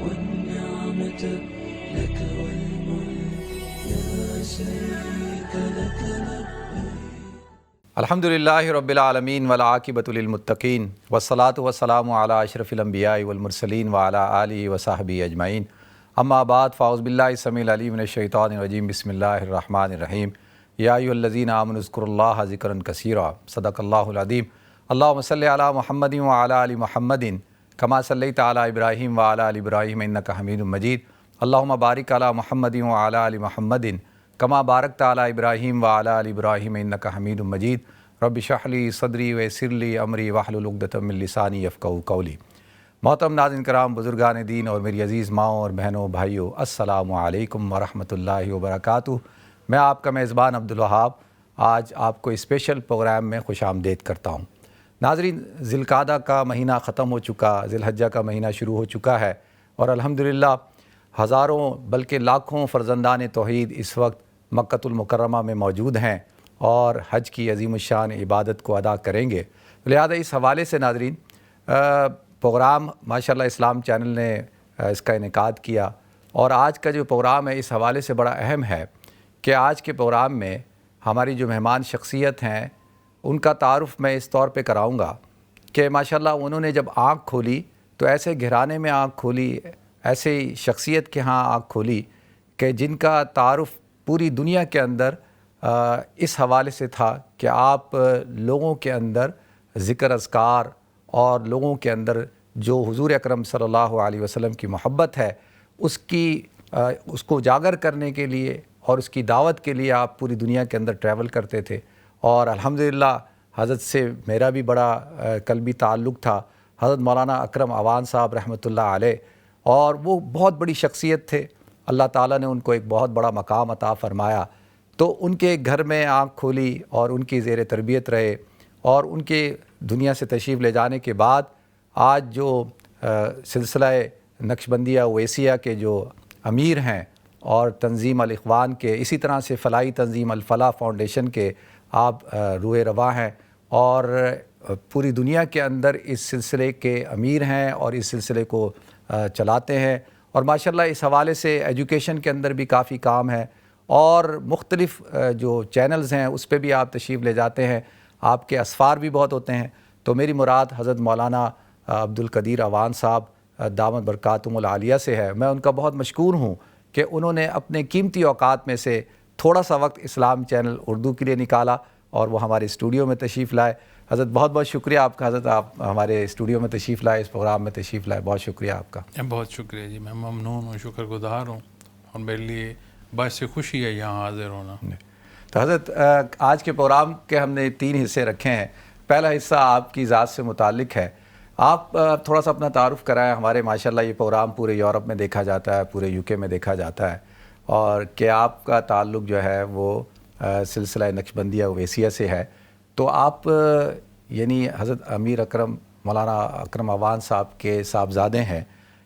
والنعمة لك والملك لا شريك لك الحمدللہ رب العالمین والعاقبۃ للمتقین والصلاۃ والسلام علی اشرف الانبیاء والمرسلین وعلی آلہ وصحبہ اجمعین اما بعد فاعوذ باللہ السمیع العلیم من الشیطان الرجیم بسم اللہ الرحمن الرحیم یا ایھا الذین آمنوا اذکروا اللہ ذکرا کثیرا صدق اللہ العظیم اللہم صلی علی محمد وعلی آل محمد کما صلیت علی ابراہیم وعلی آل ابراہیم انک حمید مجید اللہم بارک علی محمد وعلی آل محمد کما بارکت علی ابراہیم وعلی آل ابراہیم انک حمید مجید رب اشرح لی صدری ویسر لی امری واحلل عقدۃ من لسانی یفقہوا قولی۔ محترم ناظرین کرام، بزرگان دین اور میری عزیز ماؤں اور بہنوں بھائیوں، السلام علیکم ورحمۃ اللہ وبرکاتہ۔ میں آپ کا میزبان عبدالوہاب آج آپ کو اسپیشل پروگرام میں خوش آمدید کرتا ہوں۔ ناظرین، ذی القعدہ کا مہینہ ختم ہو چکا، ذی الحجہ کا مہینہ شروع ہو چکا ہے اور الحمدللہ ہزاروں بلکہ لاکھوں فرزندان توحید اس وقت مکۃ المکرمہ میں موجود ہیں اور حج کی عظیم الشان عبادت کو ادا کریں گے۔ لہذا اس حوالے سے ناظرین پروگرام ماشاءاللہ اسلام چینل نے اس کا انعقاد کیا، اور آج کا جو پروگرام ہے اس حوالے سے بڑا اہم ہے کہ آج کے پروگرام میں ہماری جو مہمان شخصیت ہیں ان کا تعارف میں اس طور پہ کراؤں گا کہ ماشاءاللہ انہوں نے جب آنکھ کھولی تو ایسے گھرانے میں آنکھ کھولی، ایسے شخصیت کے ہاں آنکھ کھولی کہ جن کا تعارف پوری دنیا کے اندر اس حوالے سے تھا کہ آپ لوگوں کے اندر ذکر اذکار اور لوگوں کے اندر جو حضور اکرم صلی اللہ علیہ وسلم کی محبت ہے اس کو اجاگر کرنے کے لیے اور اس کی دعوت کے لیے آپ پوری دنیا کے اندر ٹریول کرتے تھے۔ اور الحمدللہ حضرت سے میرا بھی بڑا قلبی تعلق تھا، حضرت مولانا اکرم اوان صاحب رحمۃ اللہ علیہ، اور وہ بہت بڑی شخصیت تھے۔ اللہ تعالیٰ نے ان کو ایک بہت بڑا مقام عطا فرمایا، تو ان کے گھر میں آنکھ کھولی اور ان کی زیر تربیت رہے، اور ان کے دنیا سے تشریف لے جانے کے بعد آج جو سلسلہ نقشبندیہ اویسیہ کے جو امیر ہیں اور تنظیم الاخوان کے، اسی طرح سے فلاحی تنظیم الفلاح فاؤنڈیشن کے آپ روئے رواں ہیں اور پوری دنیا کے اندر اس سلسلے کے امیر ہیں اور اس سلسلے کو چلاتے ہیں، اور ماشاءاللہ اس حوالے سے ایجوکیشن کے اندر بھی کافی کام ہے، اور مختلف جو چینلز ہیں اس پہ بھی آپ تشریف لے جاتے ہیں، آپ کے اسفار بھی بہت ہوتے ہیں۔ تو میری مراد حضرت مولانا عبدالقدیر اوان صاحب دامت برکاتہم العالیہ سے ہے۔ میں ان کا بہت مشکور ہوں کہ انہوں نے اپنے قیمتی اوقات میں سے تھوڑا سا وقت اسلام چینل اردو کے لیے نکالا اور وہ ہمارے اسٹوڈیو میں تشریف لائے۔ حضرت بہت بہت شکریہ آپ کا، حضرت آپ ہمارے اسٹوڈیو میں تشریف لائے، اس پروگرام میں تشریف لائے، بہت شکریہ آپ کا۔ بہت شکریہ جی، میں ممنون ہوں، شکر گزار ہوں، اور میرے لیے باعث خوشی ہے یہاں حاضر ہونا۔ تو حضرت آج کے پروگرام کے ہم نے 3 حصے رکھے ہیں۔ پہلا حصہ آپ کی ذات سے متعلق ہے، آپ تھوڑا سا اپنا تعارف کرائیں۔ ہمارے ماشاءاللہ یہ پروگرام پورے یورپ میں دیکھا جاتا ہے، پورے UK میں دیکھا جاتا ہے، اور کہ آپ کا تعلق جو ہے وہ سلسلہ نقشبندیہ اویسیہ سے ہے، تو آپ یعنی حضرت امیر اکرم مولانا اکرم اوان صاحب کے صاحبزادے ہیں،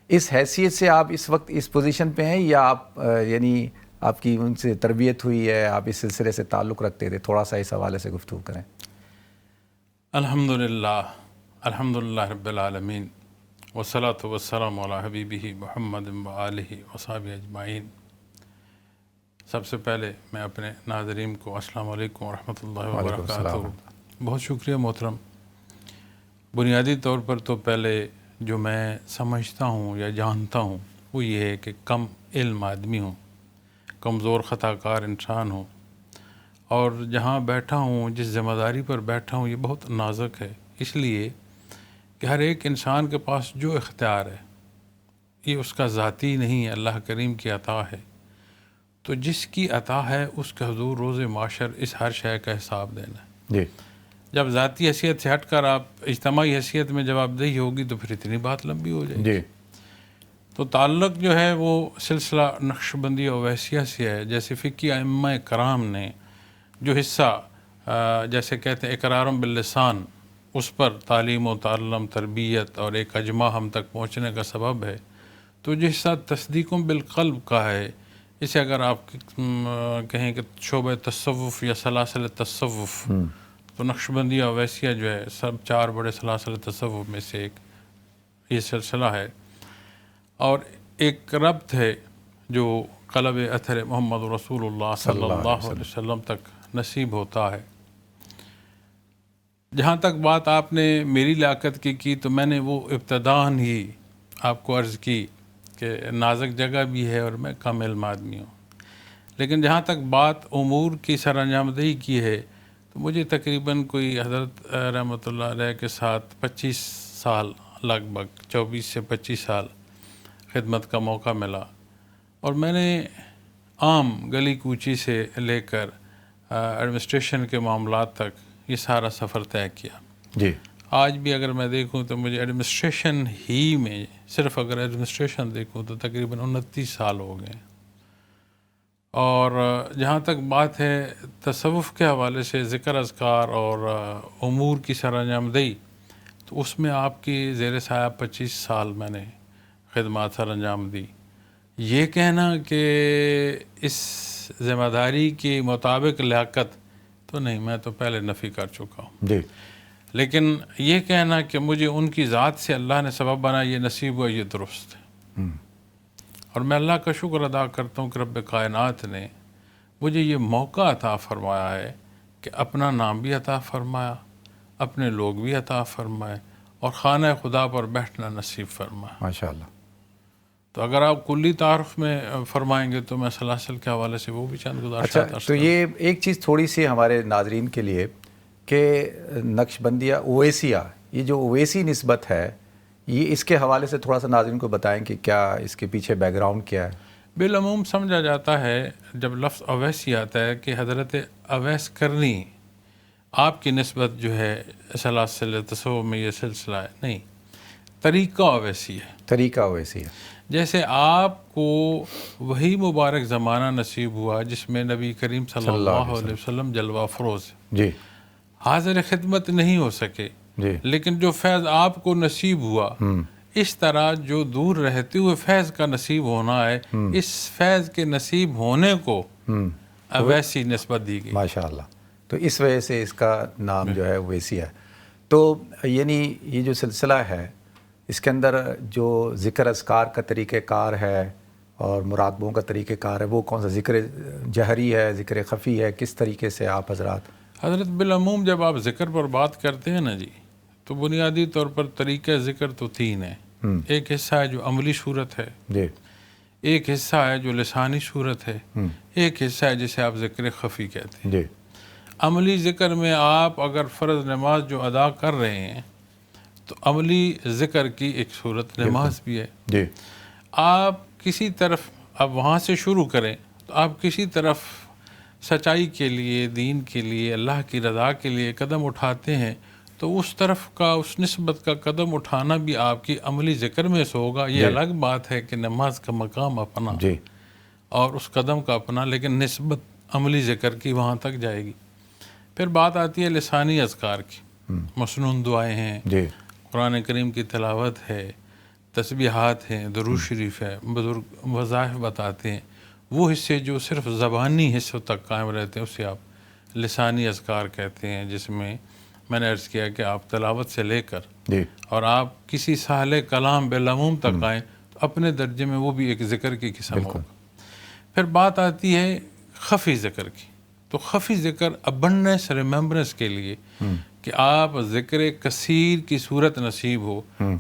اس حیثیت سے آپ اس وقت اس پوزیشن پہ ہیں، یا آپ یعنی آپ کی ان سے تربیت ہوئی ہے، آپ اس سلسلے سے تعلق رکھتے تھے؟ تھوڑا سا اس حوالے سے گفتگو کریں۔ الحمدللہ رب العالمین والصلاۃ والسلام علی حبیبہ محمد وآلہ وصحبہ اجمعین۔ سب سے پہلے میں اپنے ناظرین کو السلام علیکم ورحمۃ اللہ وبرکاتہ۔ بہت شکریہ محترم۔ بنیادی طور پر تو پہلے جو میں سمجھتا ہوں یا جانتا ہوں وہ یہ ہے کہ کم علم آدمی ہوں، کمزور خطا کار انسان ہوں، اور جہاں بیٹھا ہوں، جس ذمہ داری پر بیٹھا ہوں، یہ بہت نازک ہے، اس لیے کہ ہر ایک انسان کے پاس جو اختیار ہے یہ اس کا ذاتی نہیں ہے، اللہ کریم کی عطا ہے۔ تو جس کی عطا ہے اس کے حضور روز معاشر اس ہر شے کا حساب دینا ہے۔ جی، جب ذاتی حیثیت سے ہٹ کر آپ اجتماعی حیثیت میں جواب دہی ہوگی تو پھر اتنی بات لمبی ہو جائے گی۔ جی، تو تعلق جو ہے وہ سلسلہ نقشبندیہ اویسیہ سے ہے۔ جیسے فقی ائمہ کرام نے جو حصہ جیسے کہتے ہیں اقرارم باللسان، اس پر تعلیم و تعلم، تربیت اور ایک اجماع ہم تک پہنچنے کا سبب ہے، تو جو حصہ تصدیقم بالقلب کا ہے، اسے اگر آپ کہیں کہ شعبہ تصوف یا سلاسل تصوف، تو نقشبندیہ اویسیہ جو ہے سب 4 بڑے سلاسل تصوف میں سے ایک یہ سلسلہ ہے، اور ایک ربط ہے جو قلب اثر محمد رسول اللہ صلی اللہ علیہ وسلم تک نصیب ہوتا ہے۔ جہاں تک بات آپ نے میری لیاقت کی تو میں نے وہ ابتداً ہی آپ کو عرض کی کہ نازک جگہ بھی ہے اور میں کم علم آدمی ہوں، لیکن جہاں تک بات امور کی سر انجام دہی کی ہے تو مجھے تقریباً کوئی حضرت رحمۃ اللہ علیہ کے ساتھ 25 سال، لگ بھگ 24 سے 25 سال خدمت کا موقع ملا، اور میں نے عام گلی کوچی سے لے کر ایڈمنسٹریشن کے معاملات تک یہ سارا سفر طے کیا۔ جی، آج بھی اگر میں دیکھوں تو مجھے ایڈمنسٹریشن ہی میں، صرف اگر ایڈمنسٹریشن دیکھوں تو تقریباً 29 سال ہو گئے۔ اور جہاں تک بات ہے تصوف کے حوالے سے ذکر اذکار اور امور کی سر انجام دہی، تو اس میں آپ کی زیر سایہ 25 سال میں نے خدمات سر انجام دی۔ یہ کہنا کہ اس ذمہ داری کے مطابق لیاقت تو نہیں، میں تو پہلے نفی کر چکا ہوں، جی، لیکن یہ کہنا کہ مجھے ان کی ذات سے اللہ نے سبب بنا یہ نصیب ہوا، یہ درست ہے۔ اور میں اللہ کا شکر ادا کرتا ہوں کہ رب کائنات نے مجھے یہ موقع عطا فرمایا ہے کہ اپنا نام بھی عطا فرمایا، اپنے لوگ بھی عطا فرمائے، اور خانہ خدا پر بیٹھنا نصیب فرمایا۔ ماشاءاللہ۔ تو اگر آپ کلی تعارف میں فرمائیں گے تو میں سلاسل کے حوالے سے وہ بھی چند گزارشات اچھا، عرض تو کروں۔ یہ ایک چیز تھوڑی سی ہمارے ناظرین کے لیے کہ نقش بندیہ اویسیہ، یہ جو اویسی نسبت ہے، یہ اس کے حوالے سے تھوڑا سا ناظرین کو بتائیں کہ کیا اس کے پیچھے بیک گراؤنڈ کیا ہے؟ بالعموم سمجھا جاتا ہے جب لفظ اویسی آتا ہے کہ حضرت اویس کرنی آپ کی نسبت جو ہے سلاسل تصوف میں یہ سلسلہ ہے، نہیں، طریقہ اویسی ہے۔ طریقہ اویسی ہے۔ جیسے آپ کو وہی مبارک زمانہ نصیب ہوا جس میں نبی کریم صلی اللہ علیہ وسلم جلوہ افروز، جی، حاضر خدمت نہیں ہو سکے، جی، لیکن جو فیض آپ کو نصیب ہوا، اس طرح جو دور رہتے ہوئے فیض کا نصیب ہونا ہے، اس فیض کے نصیب ہونے کو اویسی نسبت دی گئی۔ ماشاءاللہ۔ تو اس وجہ سے اس کا نام جو ہے اویسی ہے۔ تو یعنی یہ جو سلسلہ ہے اس کے اندر جو ذکر اذکار کا طریقہ کار ہے اور مراقبوں کا طریقہ کار ہے، وہ کون سا؟ ذکر جہری ہے، ذکر خفی ہے، کس طریقے سے آپ حضرات؟ حضرت بالعموم جب آپ ذکر پر بات کرتے ہیں نا جی، تو بنیادی طور پر طریقہ ذکر تو 3 ہیں۔ ایک حصہ ہے جو عملی صورت ہے، جی، ایک حصہ ہے جو لسانی صورت ہے، ایک حصہ ہے جسے آپ ذکر خفی کہتے ہیں۔ جی، عملی ذکر میں آپ اگر فرض نماز جو ادا کر رہے ہیں تو عملی ذکر کی ایک صورت نماز بھی ہے۔ جی، آپ کسی طرف اب وہاں سے شروع کریں تو آپ کسی طرف سچائی کے لیے، دین کے لیے، اللہ کی رضا کے لیے قدم اٹھاتے ہیں تو اس طرف کا، اس نسبت کا قدم اٹھانا بھی آپ کی عملی ذکر میں سے ہوگا۔ یہ الگ بات ہے کہ نماز کا مقام اپنا جی، اور اس قدم کا اپنا، لیکن نسبت عملی ذکر کی وہاں تک جائے گی۔ پھر بات آتی ہے لسانی اذکار کی، مسنون دعائیں ہیں، جی، قرآن کریم کی تلاوت ہے، تسبیحات ہیں، درود شریف ہے، بزرگ وظائف بتاتے ہیں، وہ حصے جو صرف زبانی حصوں تک قائم رہتے ہیں اسے آپ لسانی اذکار کہتے ہیں، جس میں میں نے عرض کیا کہ آپ تلاوت سے لے کر جی، اور آپ کسی ساحل کلام بالعموم تک آئیں تو اپنے درجے میں وہ بھی ایک ذکر کی قسم ہوگا۔ پھر بات آتی ہے خفی ذکر کی، تو خفی ذکر ابنڈنس ریممبرنس کے لیے کہ آپ ذکر کثیر کی صورت نصیب ہو،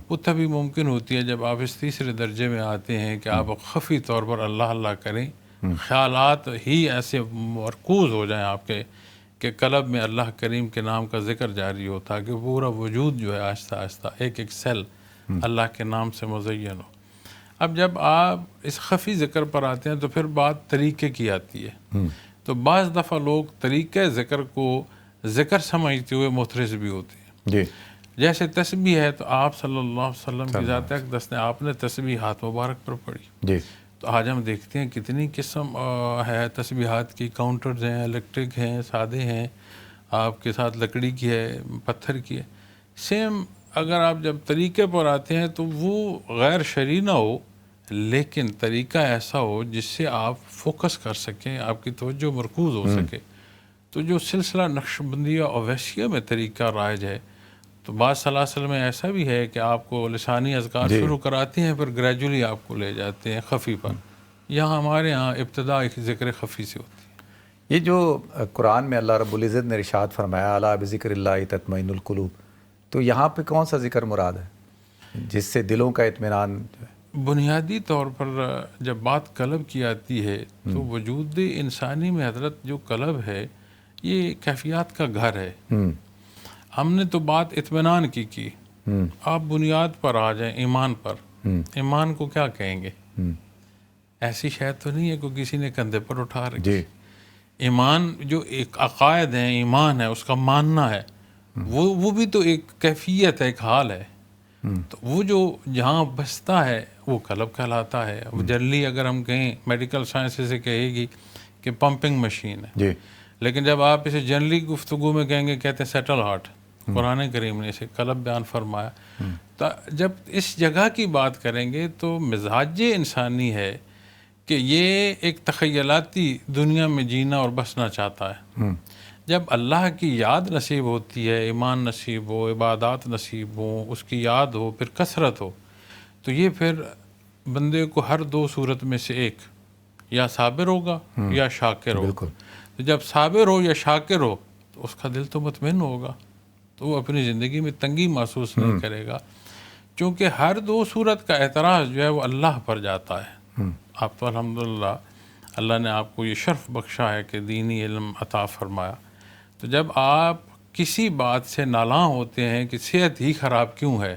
وہ تبھی ممکن ہوتی ہے جب آپ اس تیسرے درجے میں آتے ہیں کہ آپ خفی طور پر اللہ اللہ کریں، خیالات ہی ایسے مرکوز ہو جائیں آپ کے کہ قلب میں اللہ کریم کے نام کا ذکر جاری ہو، تاکہ پورا وجود جو ہے آہستہ آہستہ ایک ایک سیل اللہ کے نام سے مزین ہو۔ اب جب آپ اس خفی ذکر پر آتے ہیں تو پھر بات طریقے کی آتی ہے۔ تو بعض دفعہ لوگ طریقہ ذکر کو ذکر سمجھتے ہوئے محترز بھی ہوتے ہیں۔ جی، جیسے تسبیح ہے تو آپ صلی اللہ علیہ وسلم کی ذات اقدس نے آپ نے تسبیح ہاتھ مبارک پر پڑھی۔ جی، تو آج ہم دیکھتے ہیں کتنی قسم ہے تسبیحات کی، کاؤنٹرز ہیں، الیکٹرک ہیں، سادے ہیں، آپ کے ساتھ لکڑی کی ہے، پتھر کی ہے۔ سیم اگر آپ جب طریقے پر آتے ہیں تو وہ غیر شرعی نہ ہو، لیکن طریقہ ایسا ہو جس سے آپ فوکس کر سکیں، آپ کی توجہ مرکوز ہو سکے۔ تو جو سلسلہ نقش بندیہ اویسیہ میں طریقہ رائج ہے تو بعض سلاسل میں ایسا بھی ہے کہ آپ کو لسانی اذکار شروع کراتے ہیں پھر گریجولی آپ کو لے جاتے ہیں خفی پر. یہاں ہمارے ہاں ابتدا ایک ذکر خفی سے ہوتی ہے. یہ جو قرآن میں اللہ رب العزت نے ارشاد فرمایا الا بذکر اللہ تطمئن القلوب، تو یہاں پہ کون سا ذکر مراد ہے جس سے دلوں کا اطمینان جو ہے؟ بنیادی طور پر جب بات قلب کی آتی ہے تو وجود انسانی میں حضرت جو قلب ہے یہ کیفیات کا گھر ہے. ہم نے تو بات اطمینان کی. آپ بنیاد پر آ جائیں ایمان پر. ایمان کو کیا کہیں گے؟ ایسی شاید تو نہیں ہے کہ کسی نے کندھے پر اٹھا رکھی. ایمان جو ایک عقائد ہیں، ایمان ہے، اس کا ماننا ہے، وہ بھی تو ایک کیفیت ہے، ایک حال ہے. تو وہ جو جہاں بستا ہے وہ قلب کہلاتا ہے. جنرلی اگر ہم کہیں میڈیکل سائنس سے کہے گی کہ پمپنگ مشین ہے، لیکن جب آپ اسے جنرلی گفتگو میں کہیں گے کہتے ہیں سیٹل ہارٹ. قرآن کریم نے اسے قلب بیان فرمایا. تو جب اس جگہ کی بات کریں گے تو مزاج انسانی ہے کہ یہ ایک تخیلاتی دنیا میں جینا اور بسنا چاہتا ہے. جب اللہ کی یاد نصیب ہوتی ہے، ایمان نصیب ہو، عبادات نصیب ہو، اس کی یاد ہو، پھر کثرت ہو، تو یہ پھر بندے کو ہر دو صورت میں سے ایک، یا صابر ہوگا یا شاکر ہوگا. تو جب صابر ہو یا شاکر ہو تو اس کا دل تو مطمئن ہوگا، تو وہ اپنی زندگی میں تنگی محسوس نہیں کرے گا، چونکہ ہر دو صورت کا اعتراض جو ہے وہ اللہ پر جاتا ہے. آپ تو الحمدللہ اللہ نے آپ کو یہ شرف بخشا ہے کہ دینی علم عطا فرمایا. تو جب آپ کسی بات سے نالاں ہوتے ہیں کہ صحت ہی خراب کیوں ہے،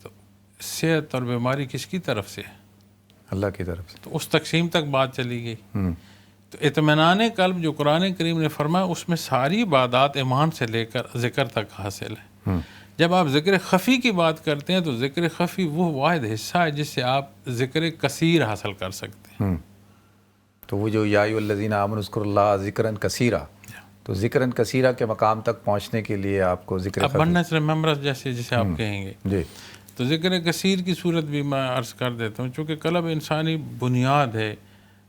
تو صحت اور بیماری کس کی طرف سے ہے؟ اللہ کی طرف سے. تو اس تقسیم تک بات چلی گئی. تو اطمینان قلب جو قرآن کریم نے فرمایا اس میں ساری عبادات ایمان سے لے کر ذکر تک حاصل ہے. جب آپ ذکر خفی کی بات کرتے ہیں تو ذکر خفی وہ واحد حصہ ہے جس سے آپ ذکر کثیر حاصل کر سکتے ہیں. تو وہ جو یا ایھا الذین آمنوا اذکروا اللہ ذکرا کثیرا، تو ذکرا کثیرا کے مقام تک پہنچنے کے لیے آپ کو ذکر خفی ابنڈنس ریممبرنس جسے آپ کہیں گے. تو ذکر کثیر کی صورت بھی میں عرض کر دیتا ہوں، چونکہ قلب انسانی بنیاد ہے.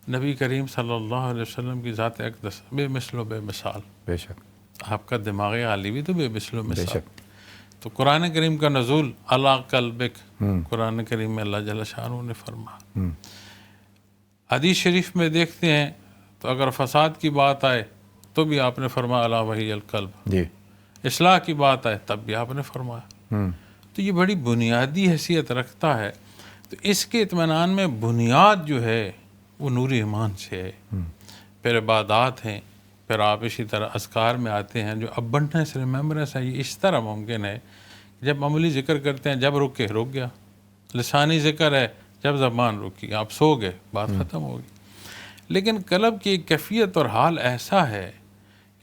نبی کریم صلی اللہ علیہ وسلم کی ذات اقدس بے مثل و بے مثال. بے شک. آپ کا دماغی عالی بھی تو بے مثل و مثال. تو قرآن کریم کا نزول علی قلبک، قرآن کریم میں اللہ جل شانہ نے فرمایا. حدیث شریف میں دیکھتے ہیں تو اگر فساد کی بات آئے تو بھی آپ نے فرمایا الا وہی القلب. اصلاح کی بات آئے تب بھی آپ نے فرمایا. تو یہ بڑی بنیادی حیثیت رکھتا ہے. تو اس کے اطمینان میں بنیاد جو ہے وہ نور ایمان سے ہے. پھر عبادات ہیں، پھر آپ اسی طرح اذکار میں آتے ہیں جو ابنڈنس ریممبرنس ہے. یہ اس طرح ممکن ہے جب عملی ذکر کرتے ہیں جب رک گیا، لسانی ذکر ہے جب زبان رکی، آپ سو گئے، بات ختم ہوگی. لیکن قلب کی ایک کیفیت اور حال ایسا ہے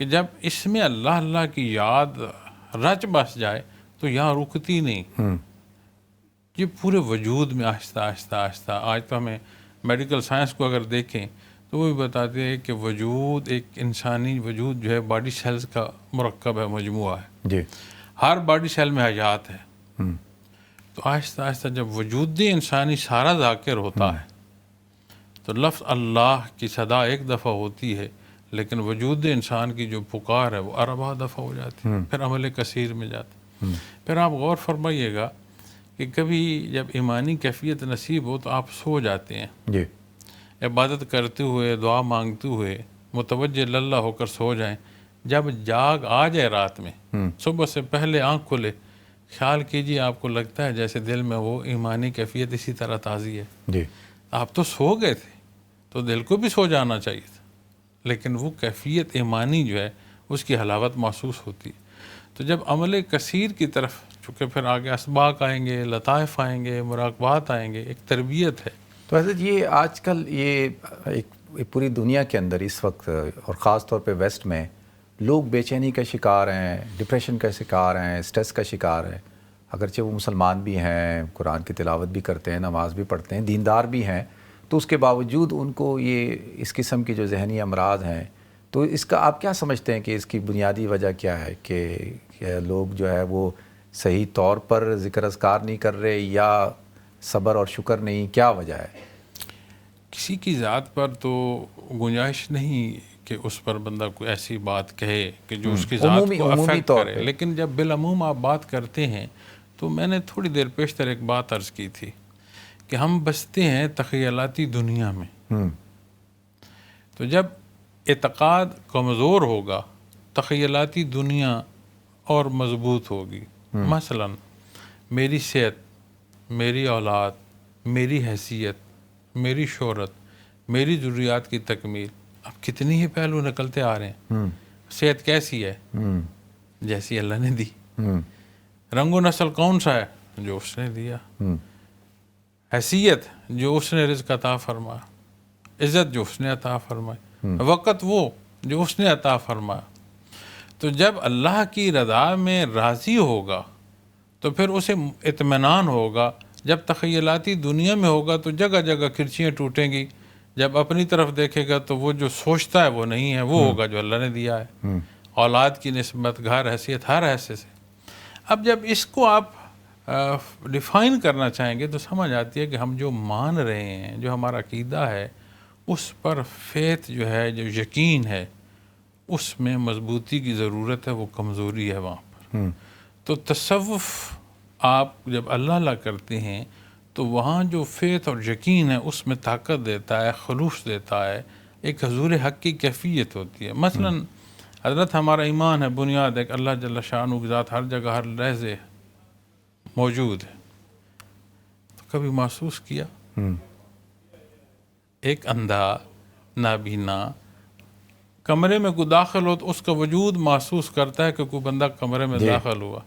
کہ جب اس میں اللہ اللہ کی یاد رچ بس جائے تو یہاں رکتی نہیں. یہ پورے وجود میں آہستہ آہستہ آہستہ، آج تو ہمیں میڈیکل سائنس کو اگر دیکھیں تو وہ بھی بتاتے ہیں کہ وجود، ایک انسانی وجود جو ہے باڈی سیلز کا مرکب ہے، مجموعہ ہے. ہر باڈی سیل میں حیات ہے. تو آہستہ آہستہ جب وجود انسانی سارا ذاکر ہوتا ہے تو لفظ اللہ کی صدا ایک دفعہ ہوتی ہے، لیکن وجود انسان کی جو پکار ہے وہ اربع دفعہ ہو جاتی ہے. پھر عمل کثیر میں جاتی. پھر آپ غور فرمائیے گا کہ کبھی جب ایمانی کیفیت نصیب ہو تو آپ سو جاتے ہیں. عبادت کرتے ہوئے، دعا مانگتے ہوئے متوجہ اللہ ہو کر سو جائیں. جب جاگ آ جائے رات میں، صبح سے پہلے آنکھ کھلے، خیال کیجیے آپ کو لگتا ہے جیسے دل میں وہ ایمانی کیفیت اسی طرح تازی ہے. آپ تو سو گئے تھے تو دل کو بھی سو جانا چاہیے تھا، لیکن وہ کیفیت ایمانی جو ہے اس کی حلاوت محسوس ہوتی ہے. تو جب عمل کثیر کی طرف، چونکہ پھر آگے اسباق آئیں گے، لطائف آئیں گے، مراقبات آئیں گے، ایک تربیت ہے. تو حضرت یہ آج کل یہ ایک پوری دنیا کے اندر اس وقت اور خاص طور پہ ویسٹ میں لوگ بے چینی کا شکار ہیں، ڈپریشن کا شکار ہیں، اسٹریس کا شکار ہیں. اگرچہ وہ مسلمان بھی ہیں، قرآن کی تلاوت بھی کرتے ہیں، نماز بھی پڑھتے ہیں، دیندار بھی ہیں، تو اس کے باوجود ان کو یہ اس قسم کی جو ذہنی امراض ہیں، تو اس کا آپ کیا سمجھتے ہیں کہ اس کی بنیادی وجہ کیا ہے کہ لوگ جو ہے وہ صحیح طور پر ذکر اذکار نہیں کر رہے، یا صبر اور شکر نہیں؟ کیا وجہ ہے؟ کسی کی ذات پر تو گنجائش نہیں کہ اس پر بندہ کوئی ایسی بات کہے کہ جو اس کی ذات کو عمومی افیکٹ طور کرے، پہ۔ لیکن جب بالعموم آپ بات کرتے ہیں تو میں نے تھوڑی دیر پیشتر ایک بات عرض کی تھی کہ ہم بستے ہیں تخیلاتی دنیا میں، تو جب اعتقاد کمزور ہوگا تخیلاتی دنیا اور مضبوط ہوگی۔ مثلا میری صحت، میری اولاد، میری حیثیت، میری شہرت، میری ضروریات کی تکمیل، اب کتنی ہی پہلو نکلتے آ رہے ہیں۔ صحت کیسی ہے؟ جیسی اللہ نے دی۔ رنگ و نسل کون سا ہے؟ جو اس نے دیا۔ حیثیت جو اس نے رزق عطا فرمایا، عزت جو اس نے عطا فرمائی، وقت وہ جو اس نے عطا فرمایا۔ تو جب اللہ کی رضا میں راضی ہوگا تو پھر اسے اطمینان ہوگا۔ جب تخیلاتی دنیا میں ہوگا تو جگہ جگہ کرچیاں ٹوٹیں گی، جب اپنی طرف دیکھے گا تو وہ جو سوچتا ہے وہ نہیں ہے، وہ ہوگا جو اللہ نے دیا ہے، اولاد کی نسبت، گھر، حیثیت، ہر حیثیت سے۔ اب جب اس کو آپ ڈیفائن کرنا چاہیں گے تو سمجھ آتی ہے کہ ہم جو مان رہے ہیں، جو ہمارا عقیدہ ہے، اس پر فیتھ جو ہے، جو یقین ہے، اس میں مضبوطی کی ضرورت ہے، وہ کمزوری ہے وہاں پر۔ تو تصوف آپ جب اللہ اللہ کرتے ہیں تو وہاں جو فیتھ اور یقین ہے اس میں طاقت دیتا ہے، خلوص دیتا ہے، ایک حضور حق کی کیفیت ہوتی ہے۔ مثلا حضرت ہمارا ایمان ہے، بنیاد ہے کہ اللہ جل شانہ کی ذات ہر جگہ ہر لحظے موجود ہے۔ تو کبھی محسوس کیا ایک اندھا نابینا کمرے میں کوئی داخل ہو تو اس کا وجود محسوس کرتا ہے کہ کوئی بندہ کمرے میں داخل ہوا؟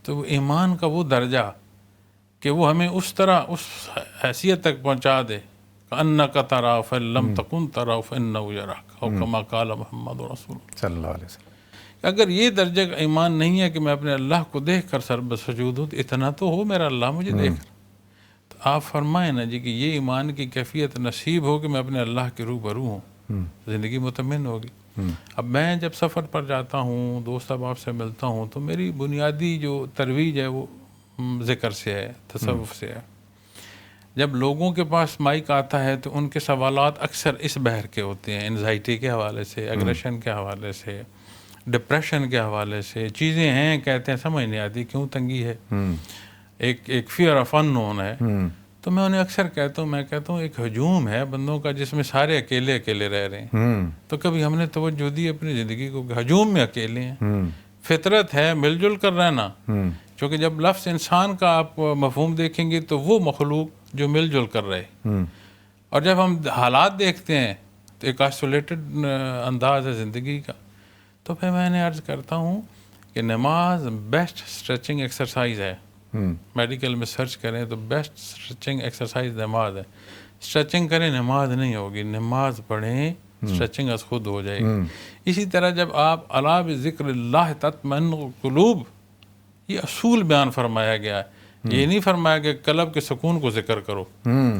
تو وہ ایمان کا وہ درجہ کہ وہ ہمیں اس طرح اس حیثیت تک پہنچا دے کہ انک تراہ فإن لم تکن تراہ فإنہ یراک، او کما قال محمد رسول اللہ صلی اللہ علیہ وسلم۔ اگر یہ درجے کا ایمان نہیں ہے کہ میں اپنے اللہ کو دیکھ کر سر بسجود ہوں، تو اتنا تو ہو میرا اللہ مجھے دیکھ رہا۔ تو آپ فرمائیں نا جی کہ یہ ایمان کی کیفیت نصیب ہو کہ میں اپنے اللہ کے روبرو ہوں، زندگی مطمئن ہوگی۔ اب میں جب سفر پر جاتا ہوں، دوست احباب سے ملتا ہوں، تو میری بنیادی جو ترویج ہے وہ ذکر سے ہے، تصوف سے ہے۔ جب لوگوں کے پاس مائک آتا ہے تو ان کے سوالات اکثر اس بحر کے ہوتے ہیں، انزائٹی کے حوالے سے، اگریشن کے حوالے سے، ڈپریشن کے حوالے سے، چیزیں ہیں کہتے ہیں سمجھ نہیں آتی کیوں تنگی ہے، ایک فیئر آف ان نون ہے۔ تو میں انہیں اکثر کہتا ہوں ایک ہجوم ہے بندوں کا جس میں سارے اکیلے اکیلے رہ رہے ہیں۔ تو کبھی ہم نے توجہ دی اپنی زندگی کو کہ ہجوم میں اکیلے ہیں؟ فطرت ہے مل جل کر رہنا، کیونکہ جب لفظ انسان کا آپ مفہوم دیکھیں گے تو وہ مخلوق جو مل جل کر رہے، اور جب ہم حالات دیکھتے ہیں تو ایک آئسولیٹڈ انداز ہے زندگی کا۔ تو پھر میں نے عرض کرتا ہوں کہ نماز بیسٹ اسٹریچنگ ایکسرسائز ہے۔ میڈیکل میں سرچ کریں تو بیسٹ اسٹریچنگ ایکسرسائز نماز ہے۔ اسٹریچنگ کریں نماز نہیں ہوگی، نماز پڑھیں اسٹریچنگ از خود ہو جائے گی۔ اسی طرح جب آپ الا بذکر اللہ تطمئن القلوب، یہ اصول بیان فرمایا گیا ہے، یہ نہیں فرمایا کہ قلب کے سکون کو ذکر کرو۔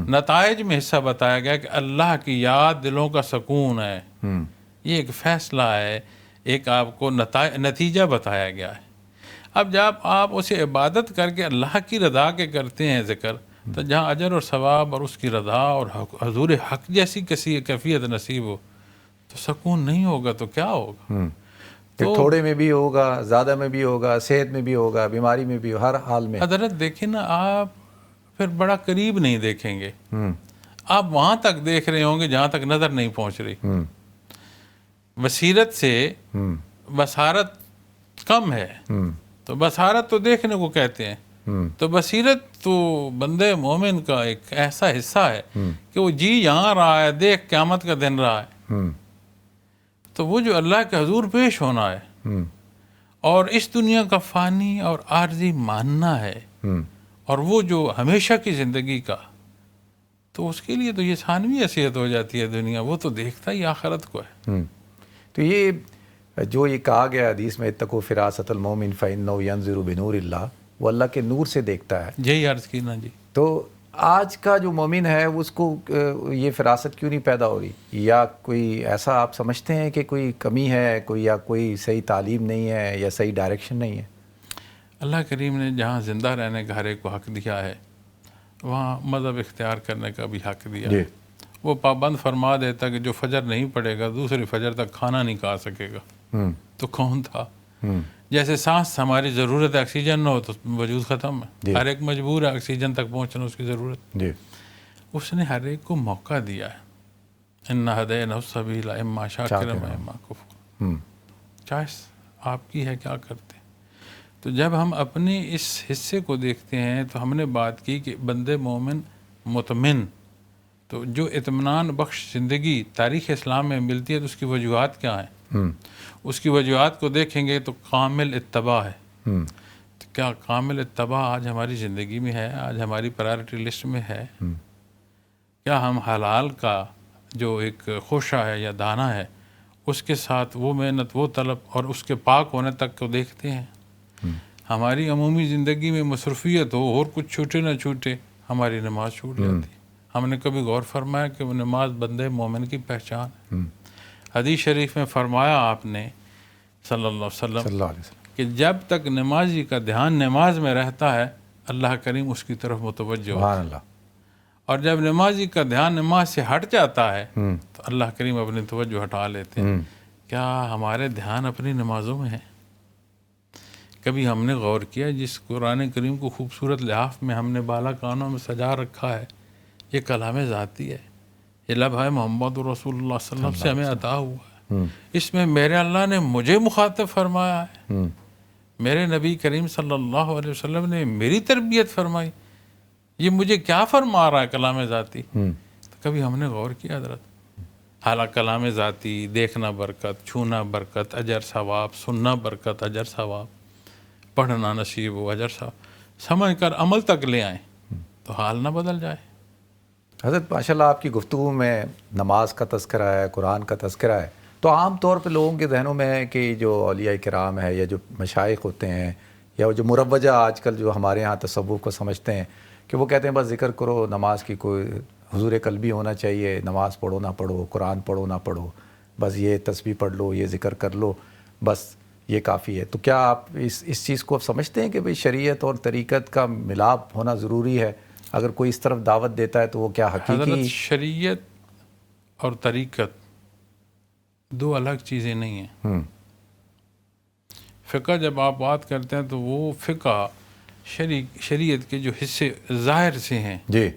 نتائج میں حصہ بتایا گیا کہ اللہ کی یاد دلوں کا سکون ہے، یہ ایک فیصلہ ہے، ایک آپ کو نتیجہ بتایا گیا ہے۔ اب جب آپ اسے عبادت کر کے اللہ کی رضا کے کرتے ہیں ذکر، تو جہاں اجر اور ثواب اور اس کی رضا اور حضور حق جیسی کسی کیفیت نصیب ہو تو سکون نہیں ہوگا تو کیا ہوگا؟ تو تھوڑے میں بھی ہوگا، زیادہ میں بھی ہوگا، صحت میں بھی ہوگا، بیماری میں بھی، ہر حال میں۔ حضرت دیکھیں نا، آپ پھر بڑا قریب نہیں دیکھیں گے، آپ وہاں تک دیکھ رہے ہوں گے جہاں تک نظر نہیں پہنچ رہی۔ بصیرت سے بصارت کم ہے، تو بصارت تو دیکھنے کو کہتے ہیں، تو بصیرت تو بندے مومن کا ایک ایسا حصہ ہے کہ وہ جی یہاں رہا ہے، دیکھ قیامت کا دن رہا ہے۔ تو وہ جو اللہ کے حضور پیش ہونا ہے اور اس دنیا کا فانی اور عارضی ماننا ہے، اور وہ جو ہمیشہ کی زندگی کا، تو اس کے لیے تو یہ ثانوی حیثیت ہو جاتی ہے دنیا، وہ تو دیکھتا ہی آخرت کو ہے۔ تو یہ جو یہ کہا گیا حدیث میں اتقوا فراست المومن فإنہ ینظر بنور اللہ، وہ اللہ کے نور سے دیکھتا ہے۔ یہی عرض کی نا جی۔ تو آج کا جو مومن ہے اس کو یہ فراست کیوں نہیں پیدا ہو رہی؟ یا کوئی ایسا آپ سمجھتے ہیں کہ کوئی کمی ہے، یا کوئی صحیح تعلیم نہیں ہے، یا صحیح ڈائریکشن نہیں ہے؟ اللہ کریم نے جہاں زندہ رہنے کا ہر ایک کو حق دیا ہے، وہاں مذہب اختیار کرنے کا بھی حق دیا ہے، وہ پابند فرما دیتا کہ جو فجر نہیں پڑے گا دوسری فجر تک کھانا نہیں کھا سکے گا، تو کون تھا؟ جیسے سانس ہماری ضرورت ہے، آکسیجن نہ ہو تو وجود ختم ہے، ہر ایک مجبور ہے آکسیجن تک پہنچنا، اس کی ضرورت، اس نے ہر ایک کو موقع دیا ہے. اِنَّا هَدَيْنَاهُ السَّبِيلَ إِمَّا شَاكِرًا وَإِمَّا كَفُورًا. چوائس آپ کی ہے، کیا کرتے ہیں. تو جب ہم اپنے اس حصے کو دیکھتے ہیں تو ہم نے بات کی کہ بندے مومن مطمئن، تو جو اطمینان بخش زندگی تاریخ اسلام میں ملتی ہے تو اس کی وجوہات کیا ہیں؟ اس کی وجوہات کو دیکھیں گے تو کامل اتباع ہے. تو کیا کامل اتباع آج ہماری زندگی میں ہے؟ آج ہماری پرائرٹی لسٹ میں ہے؟ کیا ہم حلال کا جو ایک خوشہ ہے یا دانہ ہے اس کے ساتھ وہ محنت، وہ طلب اور اس کے پاک ہونے تک کو دیکھتے ہیں؟ ہماری عمومی زندگی میں مصروفیت ہو اور کچھ چھوٹے نہ چھوٹے، ہماری نماز چھوٹ جاتی ہے. ہم نے کبھی غور فرمایا کہ وہ نماز بندے مومن کی پہچان ہے؟ حدیث شریف میں فرمایا آپ نے صلی اللہ علیہ وسلم کہ جب تک نمازی کا دھیان نماز میں رہتا ہے اللہ کریم اس کی طرف متوجہ ہوتا ہے، اور جب نمازی کا دھیان نماز سے ہٹ جاتا ہے تو اللہ کریم اپنی توجہ ہٹا لیتے ہیں. کیا ہمارے دھیان اپنی نمازوں میں ہے؟ کبھی ہم نے غور کیا جس قرآن کریم کو خوبصورت لحاف میں ہم نے بالا کانوں میں سجا رکھا ہے، یہ کلام ذاتی ہے، یہ لفظ ہے محمد رسول اللہ صلی اللہ علیہ وسلم سے ہمیں عطا ہوا ہے. اس میں میرے اللہ نے مجھے مخاطب فرمایا ہے، میرے نبی کریم صلی اللہ علیہ وسلم نے میری تربیت فرمائی. یہ مجھے کیا فرما رہا ہے کلام ذاتی؟ تو کبھی ہم نے غور کیا حضرت؟ حالانکہ کلام ذاتی دیکھنا برکت، چھونا برکت، اجر ثواب، سننا برکت، اجر ثواب، پڑھنا نصیب و اجر ثواب، سمجھ کر عمل تک لے آئیں تو حال نہ بدل جائے. حضرت ماشاءاللہ آپ کی گفتگو میں نماز کا تذکرہ ہے، قرآن کا تذکرہ ہے، تو عام طور پہ لوگوں کے ذہنوں میں ہے کہ جو اولیاء کرام ہے یا جو مشائخ ہوتے ہیں یا جو مروجہ آج کل جو ہمارے ہاں تصوف کو سمجھتے ہیں کہ وہ کہتے ہیں بس ذکر کرو، نماز کی کوئی حضور قلبی ہونا چاہیے، نماز پڑھو نہ پڑھو، قرآن پڑھو نہ پڑھو، بس یہ تسبیح پڑھ لو، یہ ذکر کر لو، بس یہ کافی ہے. تو کیا آپ اس چیز کو سمجھتے ہیں کہ بھئی شریعت اور طریقت کا ملاپ ہونا ضروری ہے؟ اگر کوئی اس طرف دعوت دیتا ہے تو وہ کیا حقیقی؟ حضرت شریعت اور طریقت دو الگ چیزیں نہیں ہیں. فقہ جب آپ بات کرتے ہیں تو وہ فقہ شریعت کے جو حصے ظاہر سے ہیں، جی،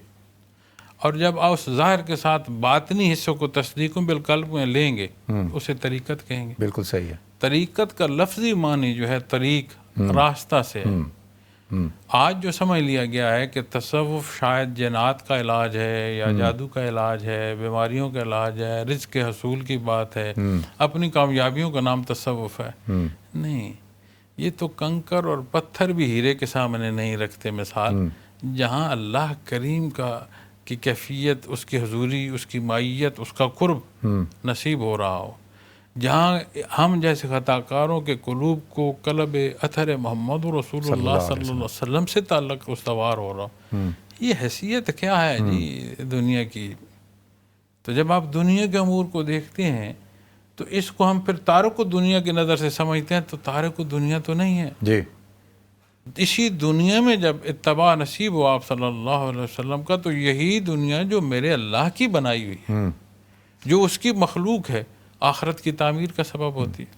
اور جب آپ اس ظاہر کے ساتھ باطنی حصوں کو تصدیق بالقلب میں لیں گے اسے طریقت کہیں گے. بالکل صحیح ہے. طریقت کا لفظی معنی جو ہے طریق، راستہ سے ہے. آج جو سمجھ لیا گیا ہے کہ تصوف شاید جنات کا علاج ہے یا جادو کا علاج ہے، بیماریوں کا علاج ہے، رزق کے حصول کی بات ہے، اپنی کامیابیوں کا نام تصوف ہے. نہیں، یہ تو کنکر اور پتھر بھی ہیرے کے سامنے نہیں رکھتے مثال. جہاں اللہ کریم کی کیفیت، اس کی حضوری، اس کی معیت، اس کا قرب نصیب ہو رہا ہو، جہاں ہم جیسے خطا کاروں کے قلوب کو قلب اثر محمد رسول اللہ صلی اللہ علیہ وسلم سے تعلق استوار ہو رہا، یہ حیثیت کیا ہے جی دنیا کی. تو جب آپ دنیا کے امور کو دیکھتے ہیں تو اس کو ہم پھر تارک دنیا کی نظر سے سمجھتے ہیں، تو تارک دنیا تو نہیں ہے جی. اسی دنیا میں جب اتباع نصیب ہو آپ صلی اللہ علیہ وسلم کا، تو یہی دنیا جو میرے اللہ کی بنائی ہوئی ہے، جو اس کی مخلوق ہے، آخرت کی تعمیر کا سبب ہوتی ہے.